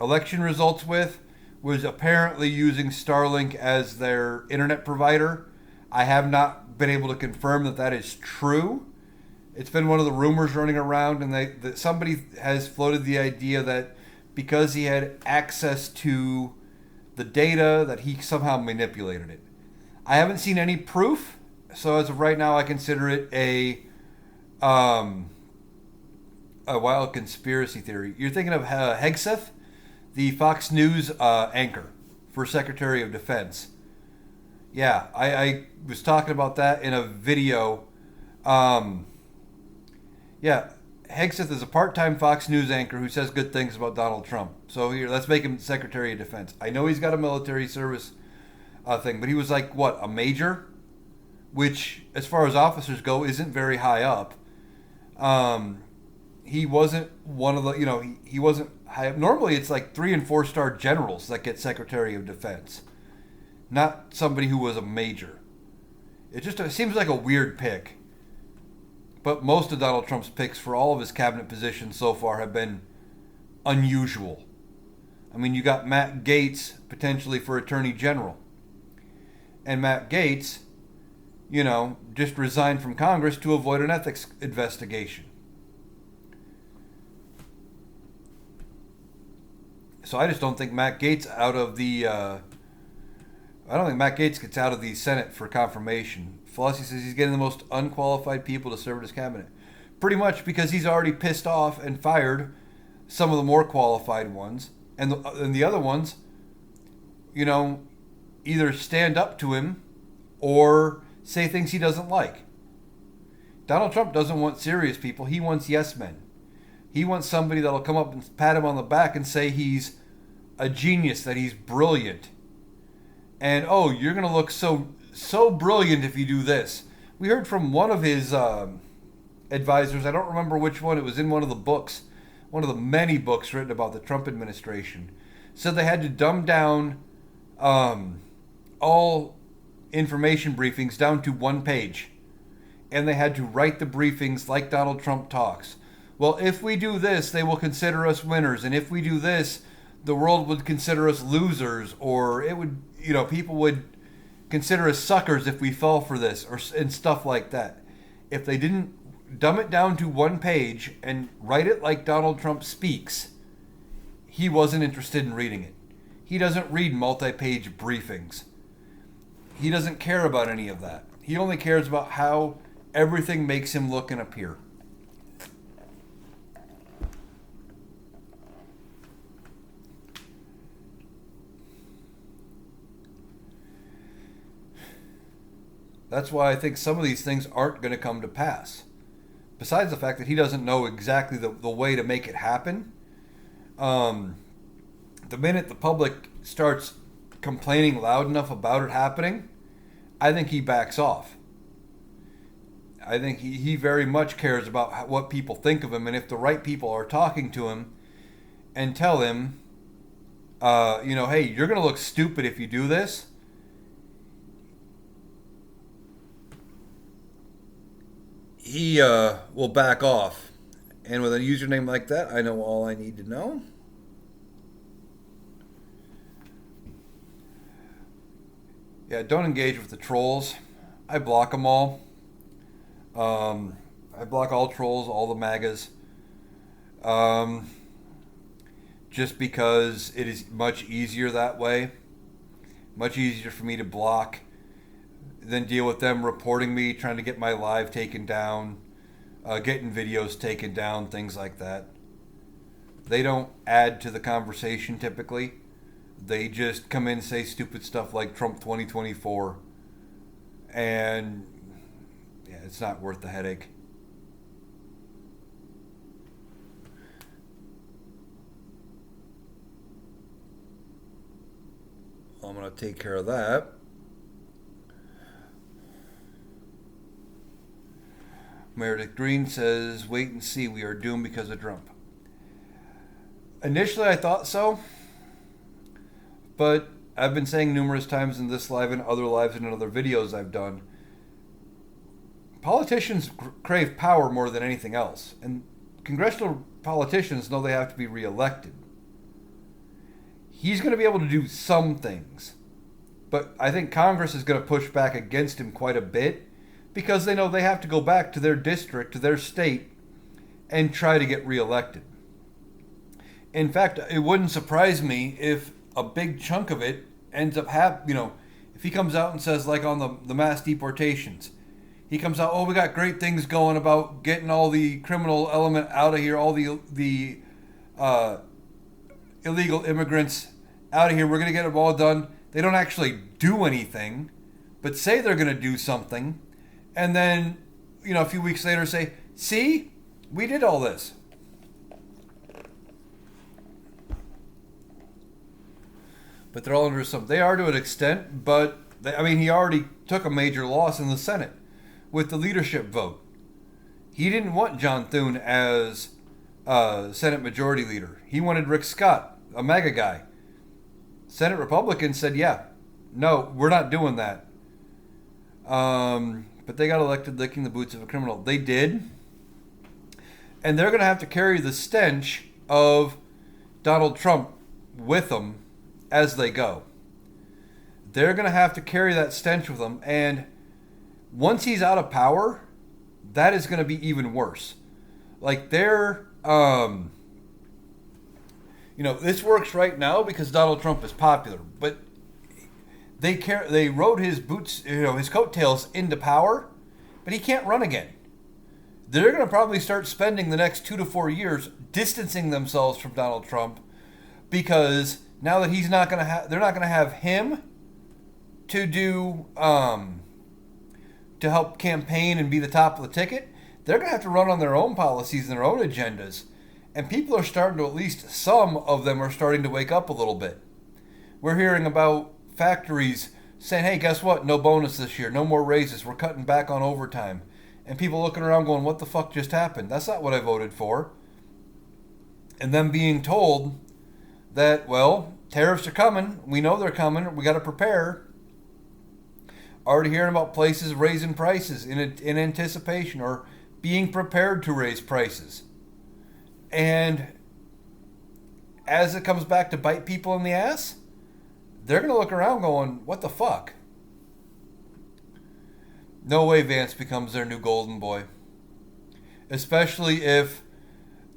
election results was apparently using Starlink as their internet provider. I have not been able to confirm that is true. It's been one of the rumors running around, and that somebody has floated the idea that because he had access to the data, that he somehow manipulated it. I haven't seen any proof, so as of right now, I consider it a wild conspiracy theory. You're thinking of Hegseth, the Fox News anchor for Secretary of Defense. Yeah, I was talking about that in a video. Yeah, Hegseth is a part-time Fox News anchor who says good things about Donald Trump. So here, let's make him Secretary of Defense. I know he's got a military service thing, but he was like, what, a major? Which, as far as officers go, isn't very high up. He wasn't one of the, he wasn't high up. Normally, it's like 3- and 4-star generals that get Secretary of Defense, not somebody who was a major. It seems like a weird pick. But most of Donald Trump's picks for all of his cabinet positions so far have been unusual. I mean, you got Matt Gaetz potentially for Attorney General. And Matt Gaetz, just resigned from Congress to avoid an ethics investigation. So I just don't think Matt Gaetz I don't think Matt Gaetz gets out of the Senate for confirmation. Flossie says he's getting the most unqualified people to serve in his cabinet. Pretty much because he's already pissed off and fired some of the more qualified ones. And the other ones, either stand up to him or say things he doesn't like. Donald Trump doesn't want serious people. He wants yes men. He wants somebody that'll come up and pat him on the back and say he's a genius, that he's brilliant. And, you're going to look so brilliant if you do this. We heard from one of his advisors, I don't remember which one, it was in one of the books, one of the many books written about the Trump administration, said they had to dumb down all information briefings down to 1 page. And they had to write the briefings like Donald Trump talks. Well, if we do this, they will consider us winners. And if we do this, the world would consider us losers. Or it would, people would consider us suckers if we fell for this, and stuff like that. If they didn't dumb it down to 1 page and write it like Donald Trump speaks, he wasn't interested in reading it. He doesn't read multi-page briefings. He doesn't care about any of that. He only cares about how everything makes him look and appear. That's why I think some of these things aren't going to come to pass. Besides the fact that he doesn't know exactly the way to make it happen. The minute the public starts complaining loud enough about it happening, I think he backs off. I think he very much cares about what people think of him, and if the right people are talking to him and tell him, hey, you're going to look stupid if you do this, he will back off. And with a username like that, I know all I need to know. Yeah, don't engage with the trolls. I block them all. I block all trolls, all the MAGAs. Just because it is much easier that way. Much easier for me to block than deal with them reporting me, trying to get my live taken down, getting videos taken down, things like that. They don't add to the conversation typically. They just come in and say stupid stuff like Trump 2024. And yeah, it's not worth the headache. I'm going to take care of that. Meredith Green says, wait and see, we are doomed because of Trump. Initially, I thought so. But I've been saying numerous times in this live and other lives and in other videos I've done, politicians crave power more than anything else. And congressional politicians know they have to be reelected. He's going to be able to do some things. But I think Congress is going to push back against him quite a bit because they know they have to go back to their district, to their state, and try to get reelected. In fact, it wouldn't surprise me if a big chunk of it ends up if he comes out and says, like on the mass deportations, he comes out, we got great things going about getting all the criminal element out of here, all the illegal immigrants out of here. We're going to get them all done. They don't actually do anything, but say they're going to do something, and then, a few weeks later say, see, we did all this. But they're all under they are to an extent, but he already took a major loss in the Senate with the leadership vote. He didn't want John Thune as Senate Majority Leader. He wanted Rick Scott, a MAGA guy. Senate Republicans said, no, we're not doing that. But they got elected licking the boots of a criminal. They did. And they're going to have to carry the stench of Donald Trump with them as they go. They're going to have to carry that stench with them. And once he's out of power, that is going to be even worse. Like they're, this works right now because Donald Trump is popular, but they rode his boots, his coattails into power, but he can't run again. They're going to probably start spending the next 2 to 4 years distancing themselves from Donald Trump because now that he's not going to they're not going to have him to do, to help campaign and be the top of the ticket. They're going to have to run on their own policies and their own agendas. And people are starting to, at least some of them are starting to wake up a little bit. We're hearing about factories saying, hey, guess what? No bonus this year. No more raises. We're cutting back on overtime. And people looking around going, what the fuck just happened? That's not what I voted for. And them being told that, tariffs are coming. We know they're coming. We got to prepare. Already hearing about places raising prices in anticipation or being prepared to raise prices. And as it comes back to bite people in the ass, they're going to look around going, what the fuck? No way Vance becomes their new golden boy. Especially if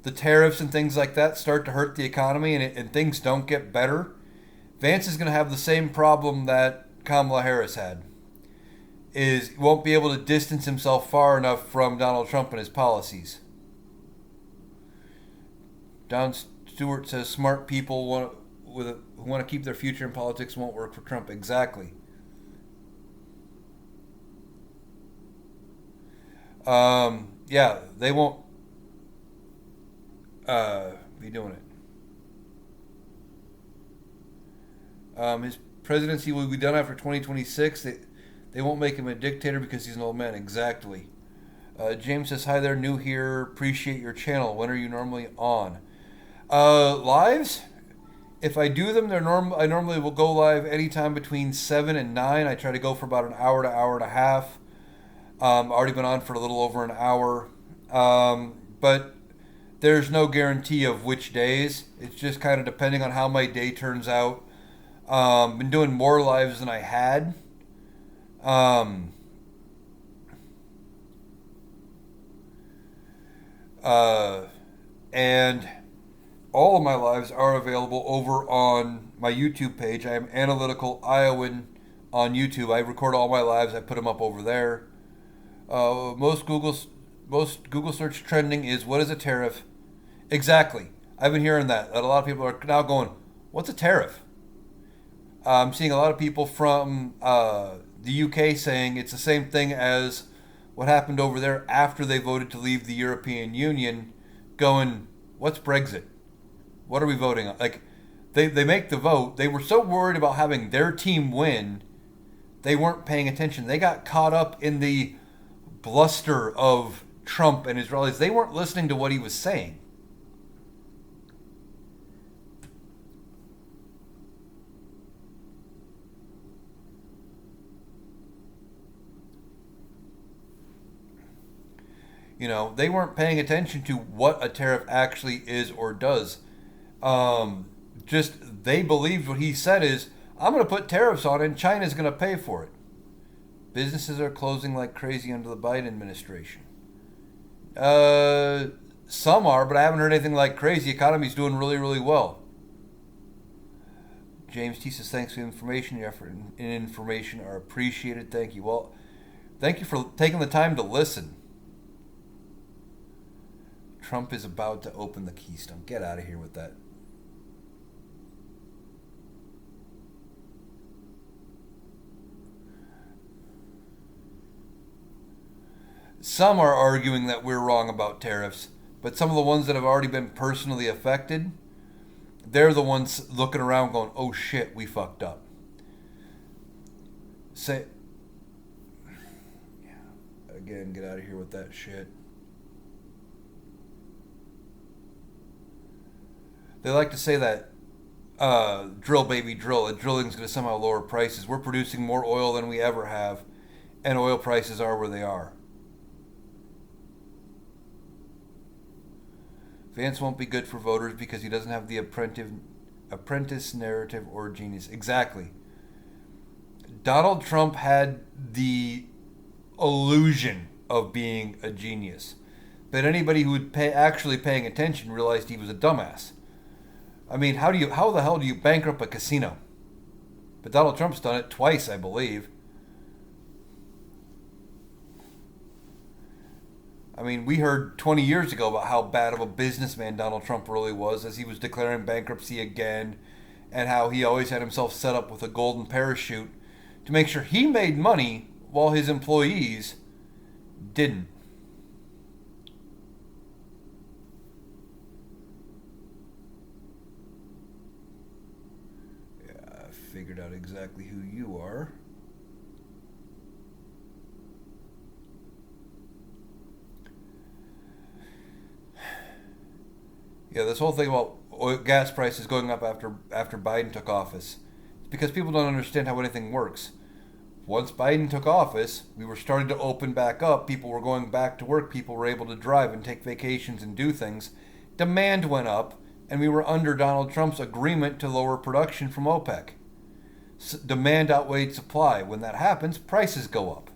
the tariffs and things like that start to hurt the economy and things don't get better. Vance is going to have the same problem that Kamala Harris had. is won't be able to distance himself far enough from Donald Trump and his policies. Don Stewart says smart people who want to keep their future in politics won't work for Trump. Exactly. Yeah, they won't be doing it. His presidency will be done after 2026. They won't make him a dictator because he's an old man. Exactly. James says, hi there, new here. Appreciate your channel. When are you normally on? Lives? If I do them, I normally will go live anytime between 7 and 9. I try to go for about an hour to hour and a half. Already been on for a little over an hour. But there's no guarantee of which days. It's just kind of depending on how my day turns out. Been doing more lives than I had. And all of my lives are available over on my YouTube page. I am Analytical Iowan on YouTube. I record all my lives. I put them up over there. Most Google search trending is, what is a tariff? Exactly. I've been hearing that a lot of people are now going, what's a tariff? I'm seeing a lot of people from the UK saying it's the same thing as what happened over there after they voted to leave the European Union, going, what's Brexit? What are we voting on? Like, they make the vote. They were so worried about having their team win, they weren't paying attention. They got caught up in the bluster of Trump and Israelis. They weren't listening to what he was saying. You know, they weren't paying attention to what a tariff actually is or does. Just they believed what he said is, I'm going to put tariffs on it and China's going to pay for it. Businesses are closing like crazy under the Biden administration. Some are, but I haven't heard anything like crazy. Economy's doing really, really well. James T says, thanks for the information. Your effort and information are appreciated. Thank you. Well, thank you for taking the time to listen. Trump is about to open the Keystone. Get out of here with that. Some are arguing that we're wrong about tariffs, but some of the ones that have already been personally affected, they're the ones looking around going, oh shit, we fucked up. Say, yeah, again, get out of here with that shit. They like to say that drill baby drill, that drilling's going to somehow lower prices. We're producing more oil than we ever have, and oil prices are where they are. Vance won't be good for voters because he doesn't have the apprentice narrative or genius. Exactly. Donald Trump had the illusion of being a genius, but anybody who would actually paying attention realized he was a dumbass. I mean, how the hell do you bankrupt a casino? But Donald Trump's done it twice, I believe. I mean, we heard 20 years ago about how bad of a businessman Donald Trump really was as he was declaring bankruptcy again, and how he always had himself set up with a golden parachute to make sure he made money while his employees didn't. Yeah, I figured out exactly who you are. Yeah, this whole thing about gas prices going up after Biden took office, it's because people don't understand how anything works. Once Biden took office, we were starting to open back up. People were going back to work. People were able to drive and take vacations and do things. Demand went up, and we were under Donald Trump's agreement to lower production from OPEC. Demand outweighed supply. When that happens, prices go up.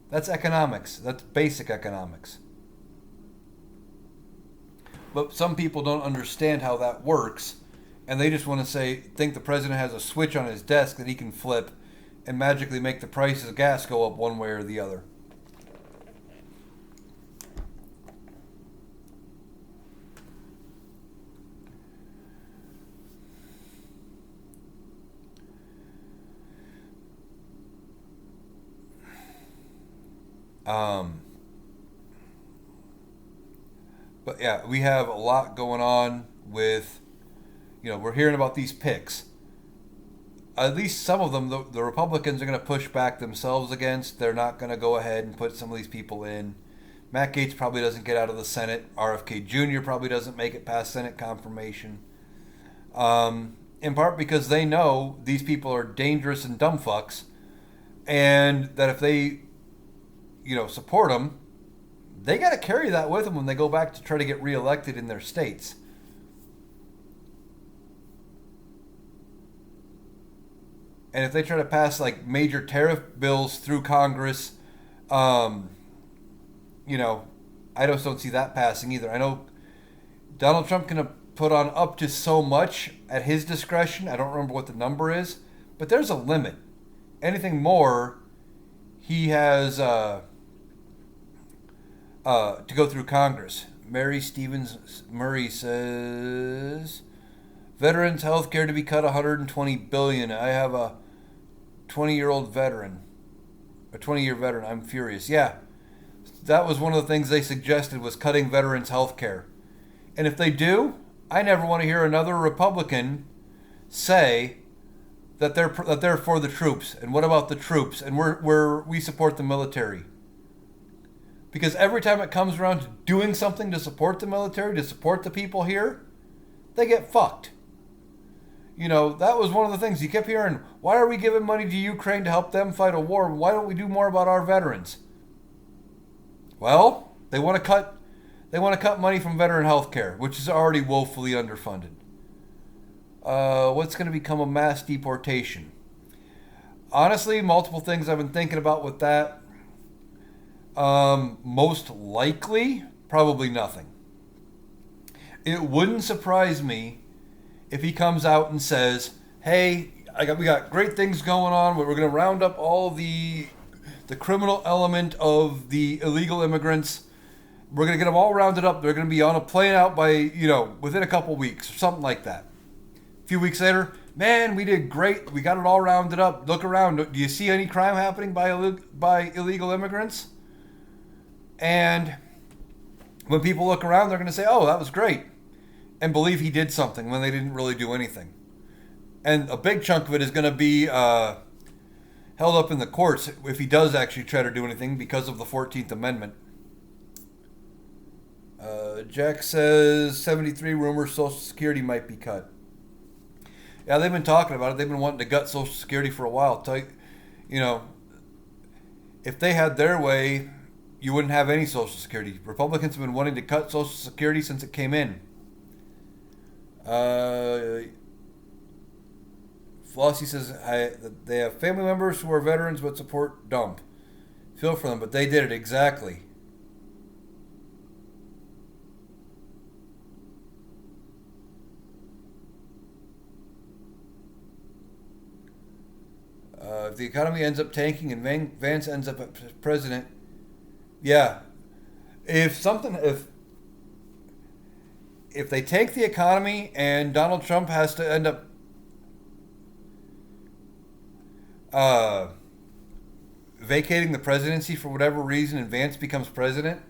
That's economics. That's basic economics. But some people don't understand how that works, and they just want to think the president has a switch on his desk that he can flip, and magically make the price of gas go up one way or the other. Um, but yeah, we have a lot going on with, we're hearing about these picks. At least some of them, the Republicans are going to push back themselves against. They're not going to go ahead and put some of these people in. Matt Gaetz probably doesn't get out of the Senate. RFK Jr. probably doesn't make it past Senate confirmation. In part because they know these people are dangerous and dumb fucks, and that if they, support them, they got to carry that with them when they go back to try to get reelected in their states. And if they try to pass like major tariff bills through Congress, I just don't see that passing either. I know Donald Trump can put on up to so much at his discretion. I don't remember what the number is, but there's a limit. Anything more, he has to go through Congress. Mary Stevens Murray says, veterans health care to be cut $120 billion. I have a 20-year-old veteran, a 20-year veteran. I'm furious. Yeah, that was one of the things they suggested, was cutting veterans health care. And if they do, I never want to hear another Republican say that they're for the troops. And what about the troops? And we support the military. Because every time it comes around to doing something to support the military, to support the people here, they get fucked. That was one of the things you kept hearing. Why are we giving money to Ukraine to help them fight a war? Why don't we do more about our veterans? Well, they want to cut money from veteran health care, which is already woefully underfunded. What's going to become a mass deportation? Honestly, multiple things I've been thinking about with that. Most likely, probably nothing. It wouldn't surprise me if he comes out and says, hey, we got great things going on, but we're going to round up all the criminal element of the illegal immigrants. We're going to get them all rounded up. They're going to be on a plane out by, within a couple weeks, or something like that. A few weeks later, man, we did great. We got it all rounded up. Look around. Do you see any crime happening by illegal immigrants? And when people look around, they're going to say, oh, that was great, and believe he did something when they didn't really do anything. And a big chunk of it is going to be held up in the courts if he does actually try to do anything because of the 14th Amendment. Jack says 73 rumors Social Security might be cut. Yeah, they've been talking about it. They've been wanting to gut Social Security for a while. If they had their way, you wouldn't have any Social Security. Republicans have been wanting to cut Social Security since it came in. Flossie says they have family members who are veterans but support dump. Feel for them, but they did it exactly. If the economy ends up tanking and Vance ends up as president, yeah. If they tank the economy and Donald Trump has to end up vacating the presidency for whatever reason and Vance becomes president,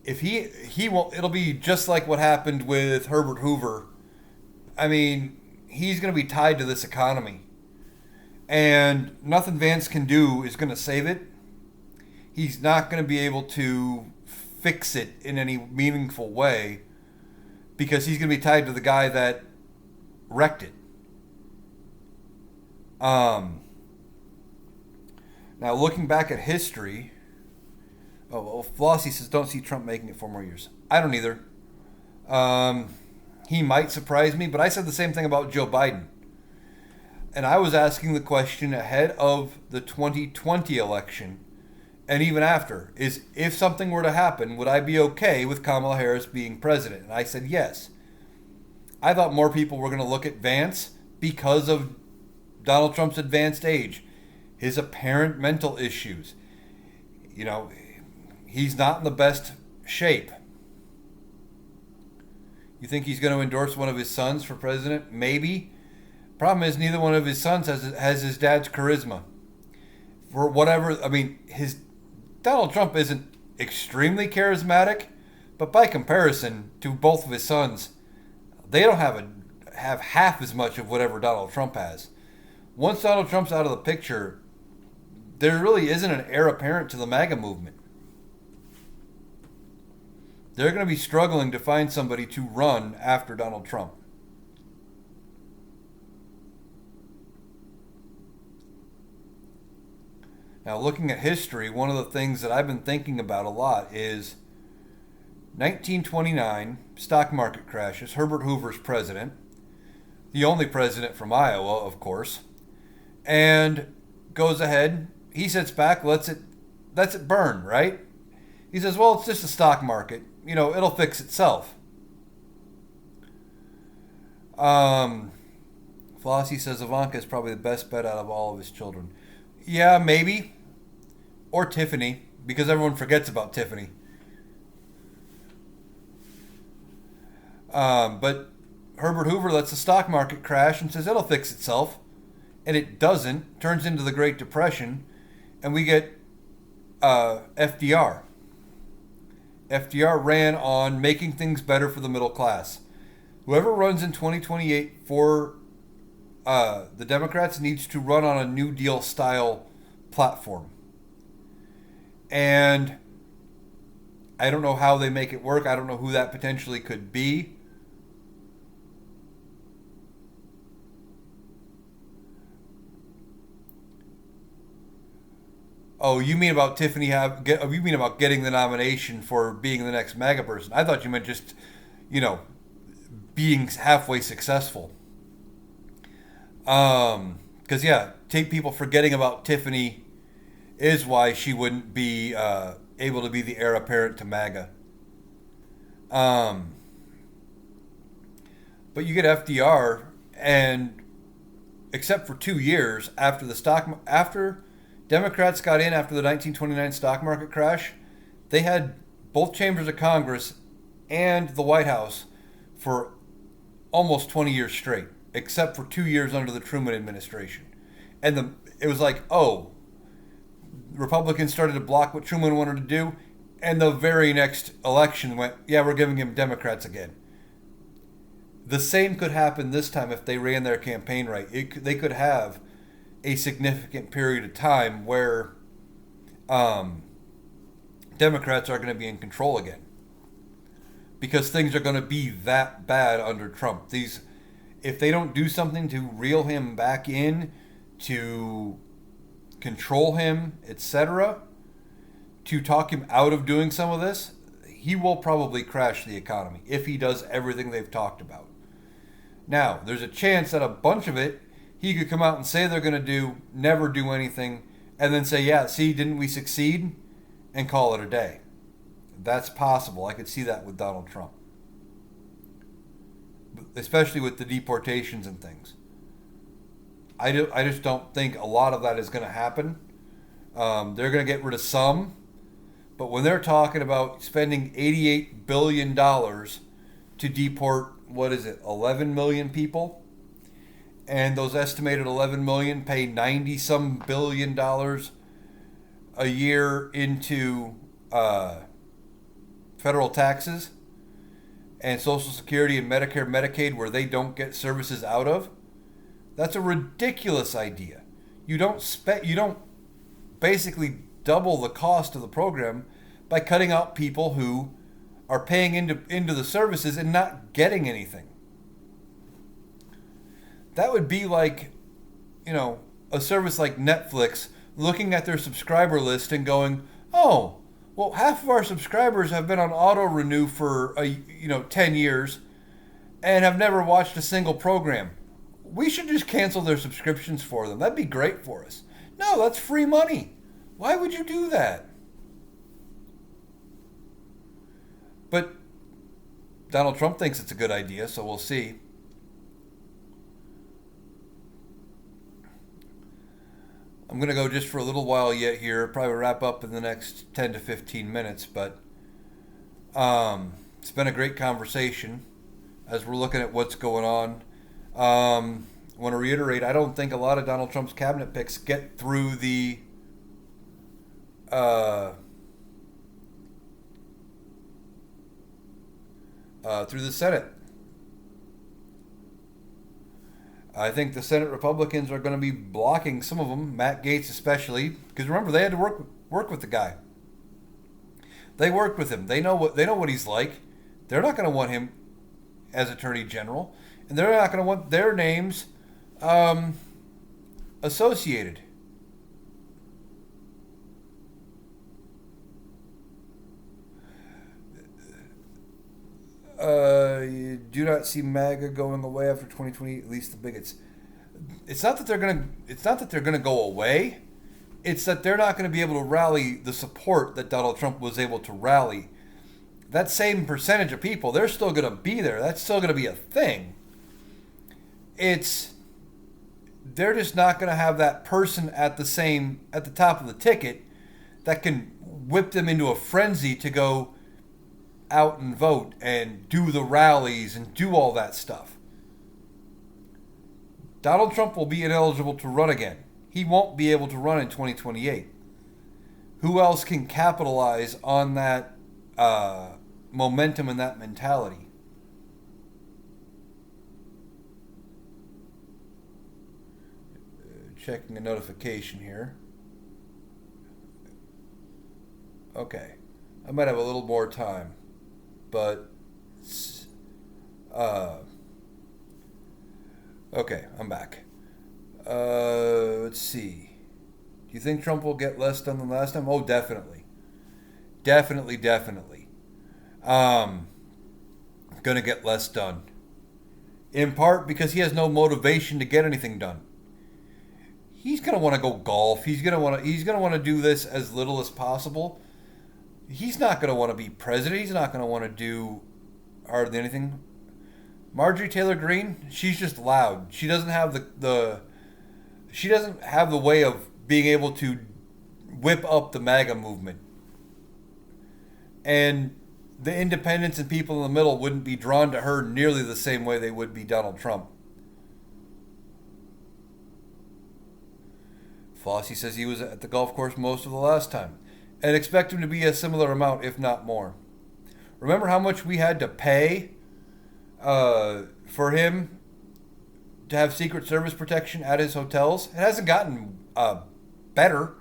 if he won't, it'll be just like what happened with Herbert Hoover. I mean, he's going to be tied to this economy. And nothing Vance can do is going to save it. He's not going to be able to fix it in any meaningful way because he's going to be tied to the guy that wrecked it. Now, looking back at history, Flossie says, don't see Trump making it 4 more years. I don't either. He might surprise me, but I said the same thing about Joe Biden. And I was asking the question ahead of the 2020 election, and even after, is if something were to happen, would I be okay with Kamala Harris being president? And I said yes. I thought more people were going to look at Vance because of Donald Trump's advanced age. his apparent mental issues. You know, he's not in the best shape. You think he's going to endorse one of his sons for president? Maybe. Problem is, neither one of his sons has his dad's charisma. For whatever, I mean, his Donald Trump isn't extremely charismatic, but by comparison to both of his sons, they don't have half as much of whatever Donald Trump has. Once Donald Trump's out of the picture, there really isn't an heir apparent to the MAGA movement. They're going to be struggling to find somebody to run after Donald Trump. Now, looking at history, one of the things that I've been thinking about a lot is 1929 stock market crashes. Herbert Hoover's president, the only president from Iowa, of course, and goes ahead. He sits back, lets it burn, right? He says, well, it's just a stock market. You know, it'll fix itself. Flossie says Ivanka is probably the best bet out of all of his children. Yeah, maybe. Or Tiffany, because everyone forgets about Tiffany. But Herbert Hoover lets the stock market crash and says it'll fix itself. And it doesn't. Turns into the Great Depression. And we get FDR. FDR ran on making things better for the middle class. Whoever runs in 2028 for the Democrats needs to run on a New Deal style platform. And I don't know how they make it work. I don't know who that potentially could be. Oh, you mean about Tiffany? You mean about getting the nomination for being the next MAGA person? I thought you meant just, being halfway successful. Because take people forgetting about Tiffany is why she wouldn't be able to be the heir apparent to MAGA. But you get FDR, and except for 2 years after Democrats got in after the 1929 stock market crash, they had both chambers of Congress and the White House for almost 20 years straight, except for 2 years under the Truman administration. And it was like, Republicans started to block what Truman wanted to do, and the very next election went, we're giving him Democrats again. The same could happen this time if they ran their campaign right. They could have a significant period of time where Democrats are going to be in control again, because things are going to be that bad under Trump. If they don't do something to reel him back in, to control him, etc., to talk him out of doing some of this, he will probably crash the economy if he does everything they've talked about. Now, there's a chance that a bunch of it he could come out and say they're going to never do anything, and then say, didn't we succeed? And call it a day. That's possible. I could see that with Donald Trump. Especially with the deportations and things. I just don't think a lot of that is going to happen. They're going to get rid of some, but when they're talking about spending $88 billion to deport, 11 million people? And those estimated 11 million pay 90-some billion dollars a year into federal taxes and Social Security and Medicare, Medicaid, where they don't get services out of. That's a ridiculous idea. You don't basically double the cost of the program by cutting out people who are paying into the services and not getting anything. That would be like, a service like Netflix looking at their subscriber list and going, oh, well, half of our subscribers have been on auto renew for 10 years and have never watched a single program. We should just cancel their subscriptions for them. That'd be great for us. No, that's free money. Why would you do that? But Donald Trump thinks it's a good idea, so we'll see. I'm going to go just for a little while yet here. Probably wrap up in the next 10 to 15 minutes, but it's been a great conversation as we're looking at what's going on. I want to reiterate, I don't think a lot of Donald Trump's cabinet picks get uh, through the Senate. I think the Senate Republicans are going to be blocking some of them, Matt Gaetz especially, because remember they had to work with the guy. They worked with him. They know what he's like. They're not going to want him as Attorney General, and they're not going to want their names um, associated. You do not see MAGA going away after 2020. At least the bigots. It's not that they're gonna. It's not that they're gonna go away. It's that they're not going to be able to rally the support that Donald Trump was able to rally. That same percentage of people, they're still going to be there. That's still going to be a thing. It's they're just not going to have that person at the top of the ticket that can whip them into a frenzy to go out and vote and do the rallies and do all that stuff. Donald Trump will be ineligible to run again. He won't be able to run in 2028. Who else can capitalize on that momentum and that mentality? Checking a notification here. Okay. I might have a little more time, but uh, okay, I'm back. Let's see. Do you think Trump will get less done than last time? Oh, definitely, definitely, definitely. Um, Gonna get less done. In part because he has no motivation to get anything done. He's gonna want to go golf. He's gonna want to do this as little as possible. He's not gonna want to be president. He's not gonna want to do hardly anything. Marjorie Taylor Greene, she's just loud. She doesn't have the way of being able to whip up the MAGA movement. And the independents and people in the middle wouldn't be drawn to her nearly the same way they would be Donald Trump. Flossie says he was at the golf course most of the last time and expect him to be a similar amount, if not more. Remember how much we had to pay for him to have Secret Service protection at his hotels? It hasn't gotten better.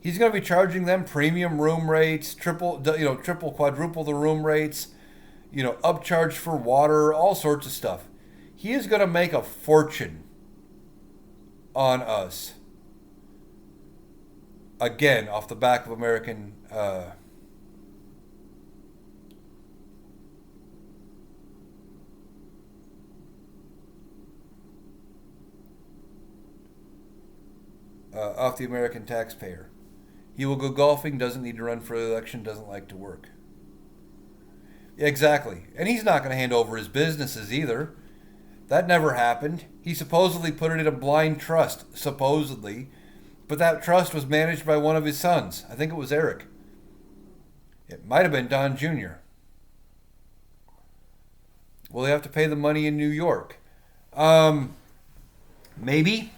He's going to be charging them premium room rates, triple, quadruple the room rates, upcharge for water, all sorts of stuff. He is going to make a fortune on us. Again, off the back of American off the American taxpayer. He will go golfing, doesn't need to run for election, doesn't like to work. Exactly. And he's not going to hand over his businesses either. That never happened. He supposedly put it in a blind trust, supposedly. But that trust was managed by one of his sons. I think it was Eric. It might have been Don Jr. Will they have to pay the money in New York? Maybe.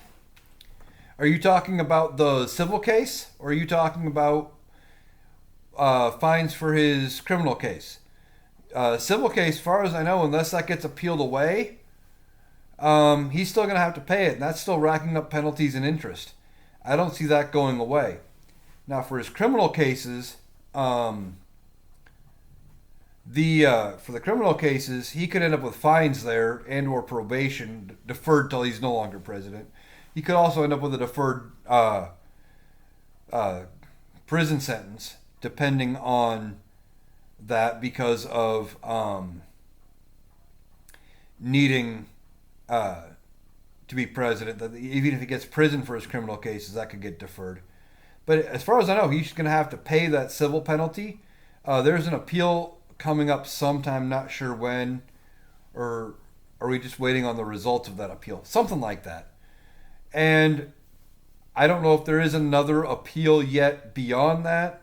Are you talking about the civil case, or are you talking about fines for his criminal case? Civil case, as far as I know, unless that gets appealed away, he's still going to have to pay it, and that's still racking up penalties and interest. I don't see that going away. Now, for his criminal cases, for the criminal cases, he could end up with fines there and/or probation deferred till he's no longer president. He could also end up with a deferred prison sentence, depending on that, because of needing to be president. That even if he gets prison for his criminal cases, that could get deferred. But as far as I know, he's going to have to pay that civil penalty. There's an appeal coming up sometime, not sure when, or are we just waiting on the results of that appeal? Something like that. And I don't know if there is another appeal yet beyond that.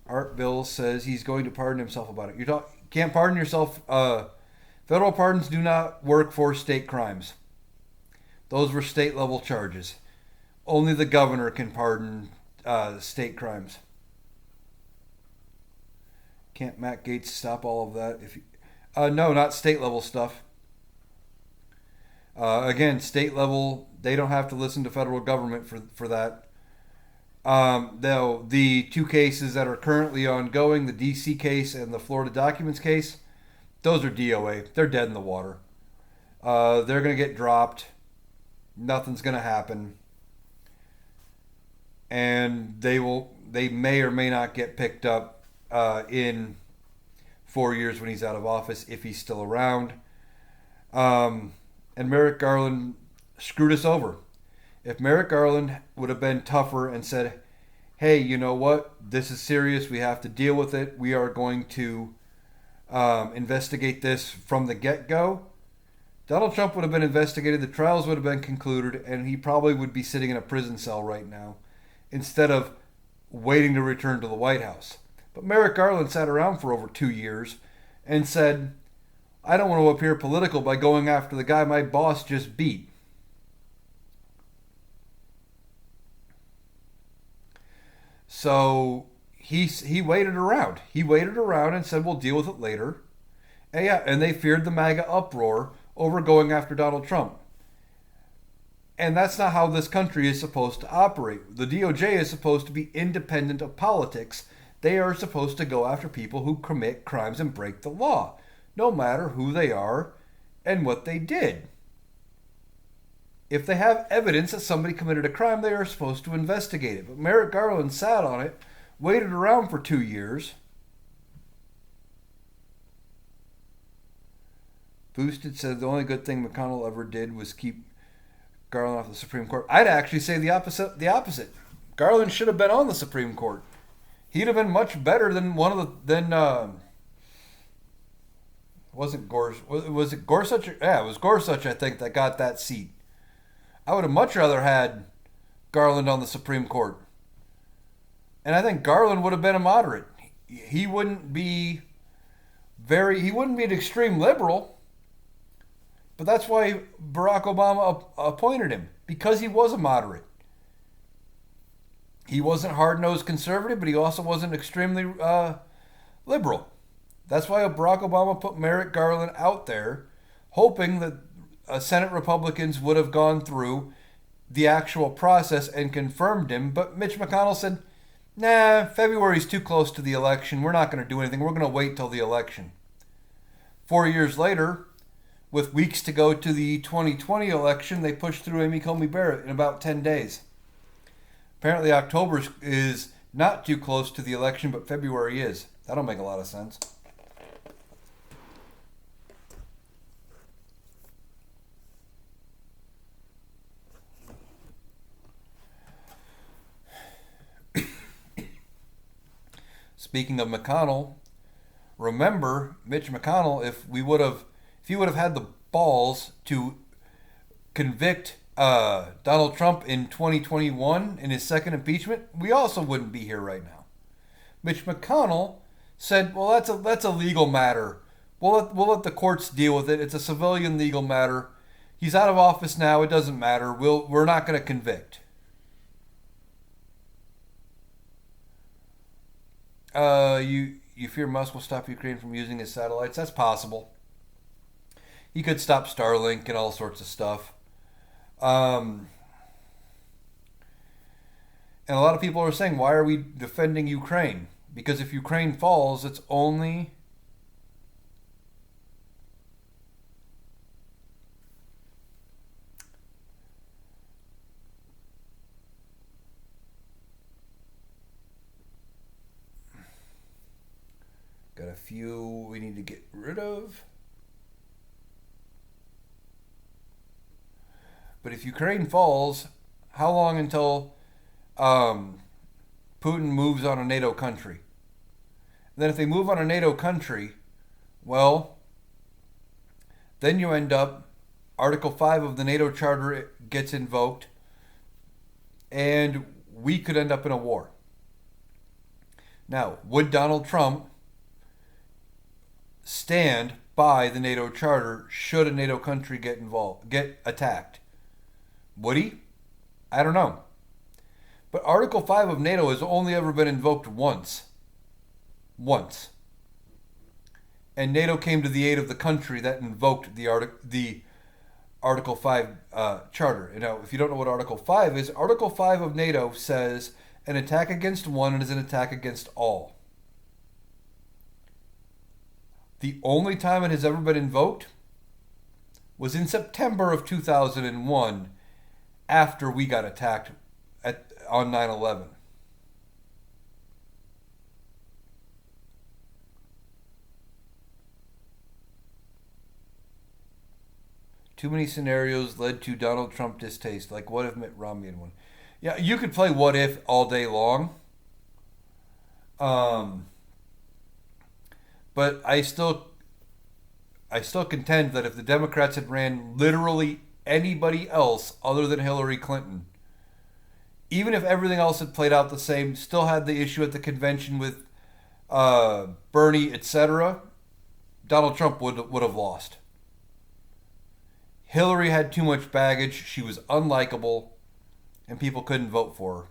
Art Bill says he's going to pardon himself about it. Can't pardon yourself. Federal pardons do not work for state crimes. Those were state level charges. Only the governor can pardon state crimes. Can't Matt Gaetz stop all of that? No, not state level stuff. Again, state level, they don't have to listen to federal government for that. Though the two cases that are currently ongoing, the DC case and the Florida documents case, those are DOA. They're dead in the water. They're going to get dropped. Nothing's going to happen. And they may or may not get picked up in 4 years when he's out of office, if he's still around. And Merrick Garland screwed us over. If Merrick Garland would have been tougher and said, hey, you know what? This is serious. We have to deal with it. We are going to investigate this from the get-go. Donald Trump would have been investigated. The trials would have been concluded. And he probably would be sitting in a prison cell right now instead of waiting to return to the White House. But Merrick Garland sat around for over 2 years and said, I don't want to appear political by going after the guy my boss just beat. So he waited around. He waited around and said, we'll deal with it later. And they feared the MAGA uproar over going after Donald Trump. And that's not how this country is supposed to operate. The DOJ is supposed to be independent of politics. They are supposed to go after people who commit crimes and break the law, no matter who they are and what they did. If they have evidence that somebody committed a crime, they are supposed to investigate it. But Merrick Garland sat on it, waited around for 2 years. Boosted said the only good thing McConnell ever did was keep Garland off the Supreme Court. I'd actually say the opposite. Garland should have been on the Supreme Court. He'd have been much better than wasn't Gorsuch? Was it Gorsuch? Yeah, it was Gorsuch, I think, that got that seat. I would have much rather had Garland on the Supreme Court. And I think Garland would have been a moderate. He wouldn't be an extreme liberal. But that's why Barack Obama appointed him, because he was a moderate. He wasn't hard-nosed conservative, but he also wasn't extremely liberal. That's why Barack Obama put Merrick Garland out there, hoping that Senate Republicans would have gone through the actual process and confirmed him. But Mitch McConnell said, nah, February's too close to the election. We're not going to do anything. We're going to wait till the election. 4 years later, with weeks to go to the 2020 election, they pushed through Amy Coney Barrett in about 10 days. Apparently October is not too close to the election, but February is. That'll make a lot of sense. Speaking of McConnell, remember Mitch McConnell, if he would have had the balls to convict Donald Trump in 2021 in his second impeachment, we also wouldn't be here right now. Mitch McConnell said, well, that's a legal matter. We'll let the courts deal with it. It's a civilian legal matter. He's out of office now. It doesn't matter. We're not going to convict. You fear Musk will stop Ukraine from using his satellites? That's possible. He could stop Starlink and all sorts of stuff. And a lot of people are saying, why are we defending Ukraine? Because if Ukraine falls, it's only got a few we need to get rid of. But if Ukraine falls, how long until Putin moves on a NATO country? And then if they move on a NATO country, well, then you end up, Article 5 of the NATO Charter gets invoked. and we could end up in a war. Now, would Donald Trump stand by the NATO charter should a NATO country get attacked? Would he? I don't know. But Article 5 of NATO has only ever been invoked once. Once. And NATO came to the aid of the country that invoked the Article 5 charter. And now, if you don't know what Article 5 is, Article 5 of NATO says an attack against one is an attack against all. The only time it has ever been invoked was in September of 2001 after we got attacked on 9/11. Too many scenarios led to Donald Trump distaste. Like, what if Mitt Romney had won? Yeah, you could play what if all day long. Um, but I still contend that if the Democrats had ran literally anybody else other than Hillary Clinton, even if everything else had played out the same, still had the issue at the convention with Bernie, etc., Donald Trump would have lost. Hillary had too much baggage. She was unlikable, and people couldn't vote for her.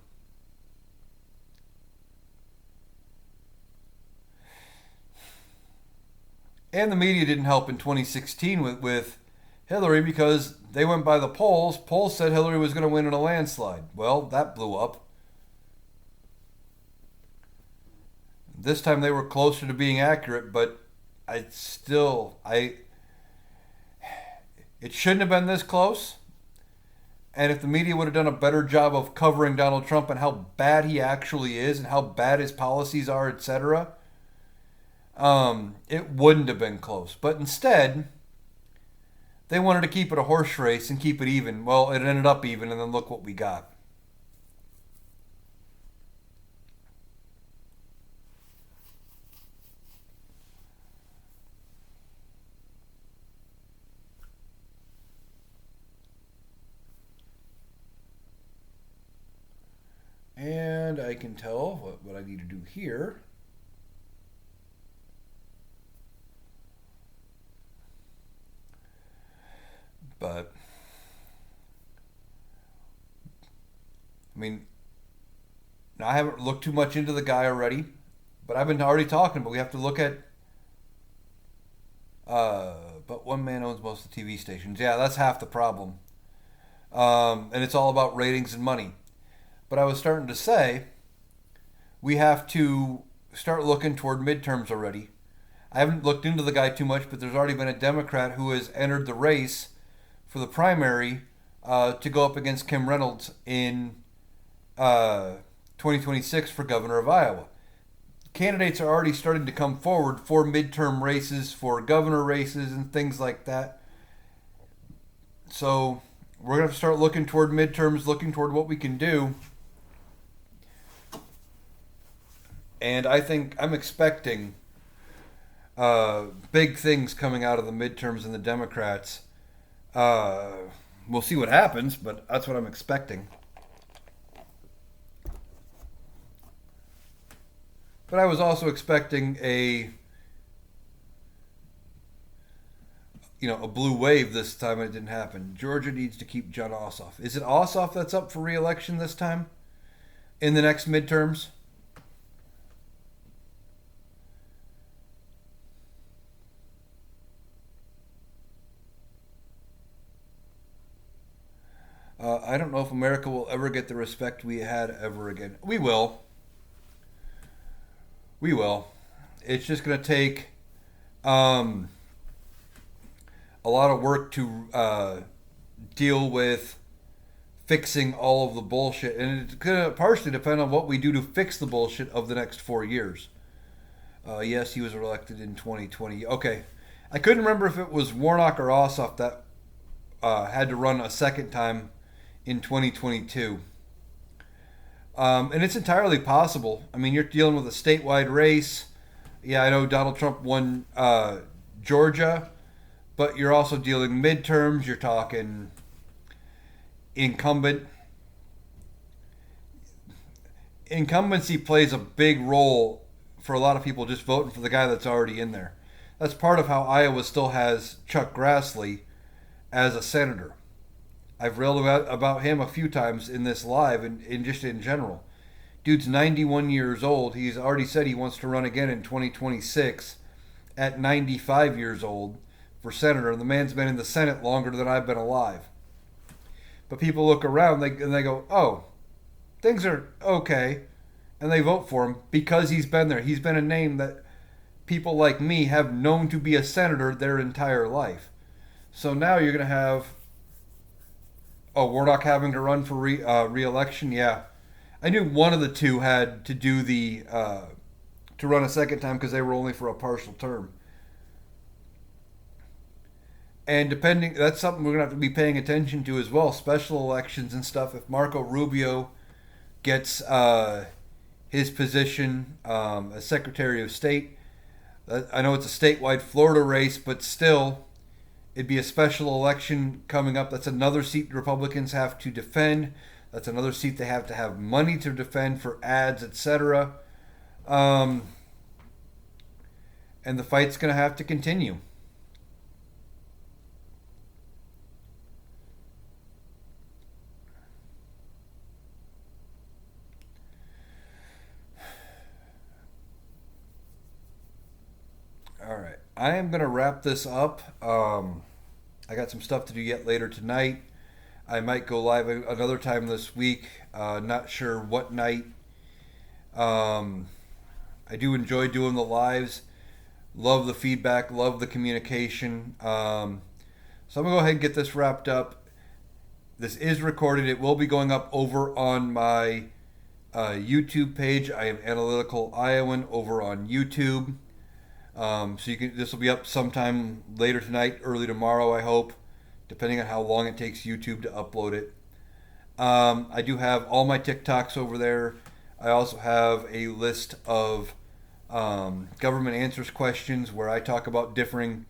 And the media didn't help in 2016 with Hillary because they went by the polls. Polls said Hillary was going to win in a landslide. Well, that blew up. This time they were closer to being accurate, but it shouldn't have been this close. And if the media would have done a better job of covering Donald Trump and how bad he actually is and how bad his policies are, etc., it wouldn't have been close. But instead, they wanted to keep it a horse race and keep it even. Well, it ended up even, and then look what we got. And I can tell what I need to do here. But, I mean, now I haven't looked too much into the guy already, but I've been already talking, but we have to look at, but one man owns most of the TV stations. Yeah, that's half the problem. And it's all about ratings and money. But I was starting to say, we have to start looking toward midterms already. I haven't looked into the guy too much, but there's already been a Democrat who has entered the race for the primary to go up against Kim Reynolds in 2026 for governor of Iowa. Candidates are already starting to come forward for midterm races, for governor races, and things like that. So we're going to have to start looking toward midterms, looking toward what we can do. And I think I'm expecting big things coming out of the midterms and the Democrats. We'll see what happens, but that's what I'm expecting. But I was also expecting a blue wave this time, and it didn't happen. Georgia needs to keep Jon Ossoff. Is it Ossoff that's up for re-election this time in the next midterms? I don't know if America will ever get the respect we had ever again. We will. We will. It's just going to take a lot of work to deal with fixing all of the bullshit. And it's going to partially depend on what we do to fix the bullshit of the next 4 years. Yes, he was elected in 2020. Okay. I couldn't remember if it was Warnock or Ossoff that had to run a second time in 2022. And it's entirely possible. I mean, you're dealing with a statewide race. Yeah, I know Donald Trump won Georgia, but you're also dealing midterms. You're talking incumbent. incumbency plays a big role for a lot of people just voting for the guy that's already in there. That's part of how Iowa still has Chuck Grassley as a senator. I've read about him a few times in this live and just in general. Dude's 91 years old. He's already said he wants to run again in 2026 at 95 years old for senator. And the man's been in the Senate longer than I've been alive. But people look around and they go, oh, things are okay. And they vote for him because he's been there. He's been a name that people like me have known to be a senator their entire life. So now you're going to have, Warnock having to run for re-election. Yeah, I knew one of the two had to do to run a second time because they were only for a partial term. And that's something we're going to have to be paying attention to as well. Special elections and stuff. If Marco Rubio gets his position as Secretary of State, I know it's a statewide Florida race, but still, it'd be a special election coming up. That's another seat Republicans have to defend. That's another seat they have to have money to defend for ads, etc. And the fight's going to have to continue. All right. I am going to wrap this up. I got some stuff to do yet later tonight. I might go live another time this week. Not sure what night. I do enjoy doing the lives. Love the feedback. Love the communication. So I'm going to go ahead and get this wrapped up. This is recorded. It will be going up over on my YouTube page. I am Analytical Iowan over on YouTube. So this will be up sometime later tonight, early tomorrow, I hope, depending on how long it takes YouTube to upload it. I do have all my TikToks over there. I also have a list of government answers questions where I talk about differing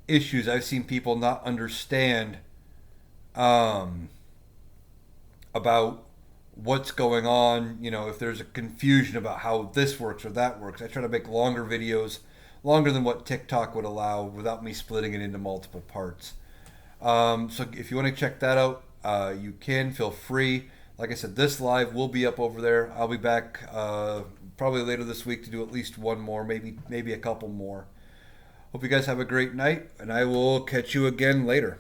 issues. I've seen people not understand about what's going on, if there's a confusion about how this works or that works. I try to make longer videos, longer than what TikTok would allow, without me splitting it into multiple parts. So if you want to check that out, you can. Feel free. Like I said, this live will be up over there. I'll be back probably later this week to do at least one more, maybe a couple more. Hope you guys have a great night, and I will catch you again later.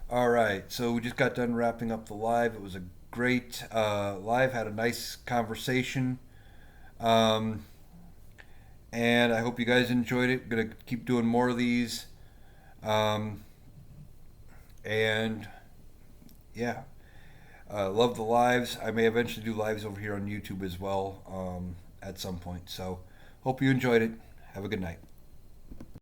All right, so we just got done wrapping up the live. It was a great live. Had a nice conversation, and I hope you guys enjoyed it. Gonna keep doing more of these, and yeah, love the lives. I may eventually do lives over here on YouTube as well at some point. So hope you enjoyed it. Have a good night.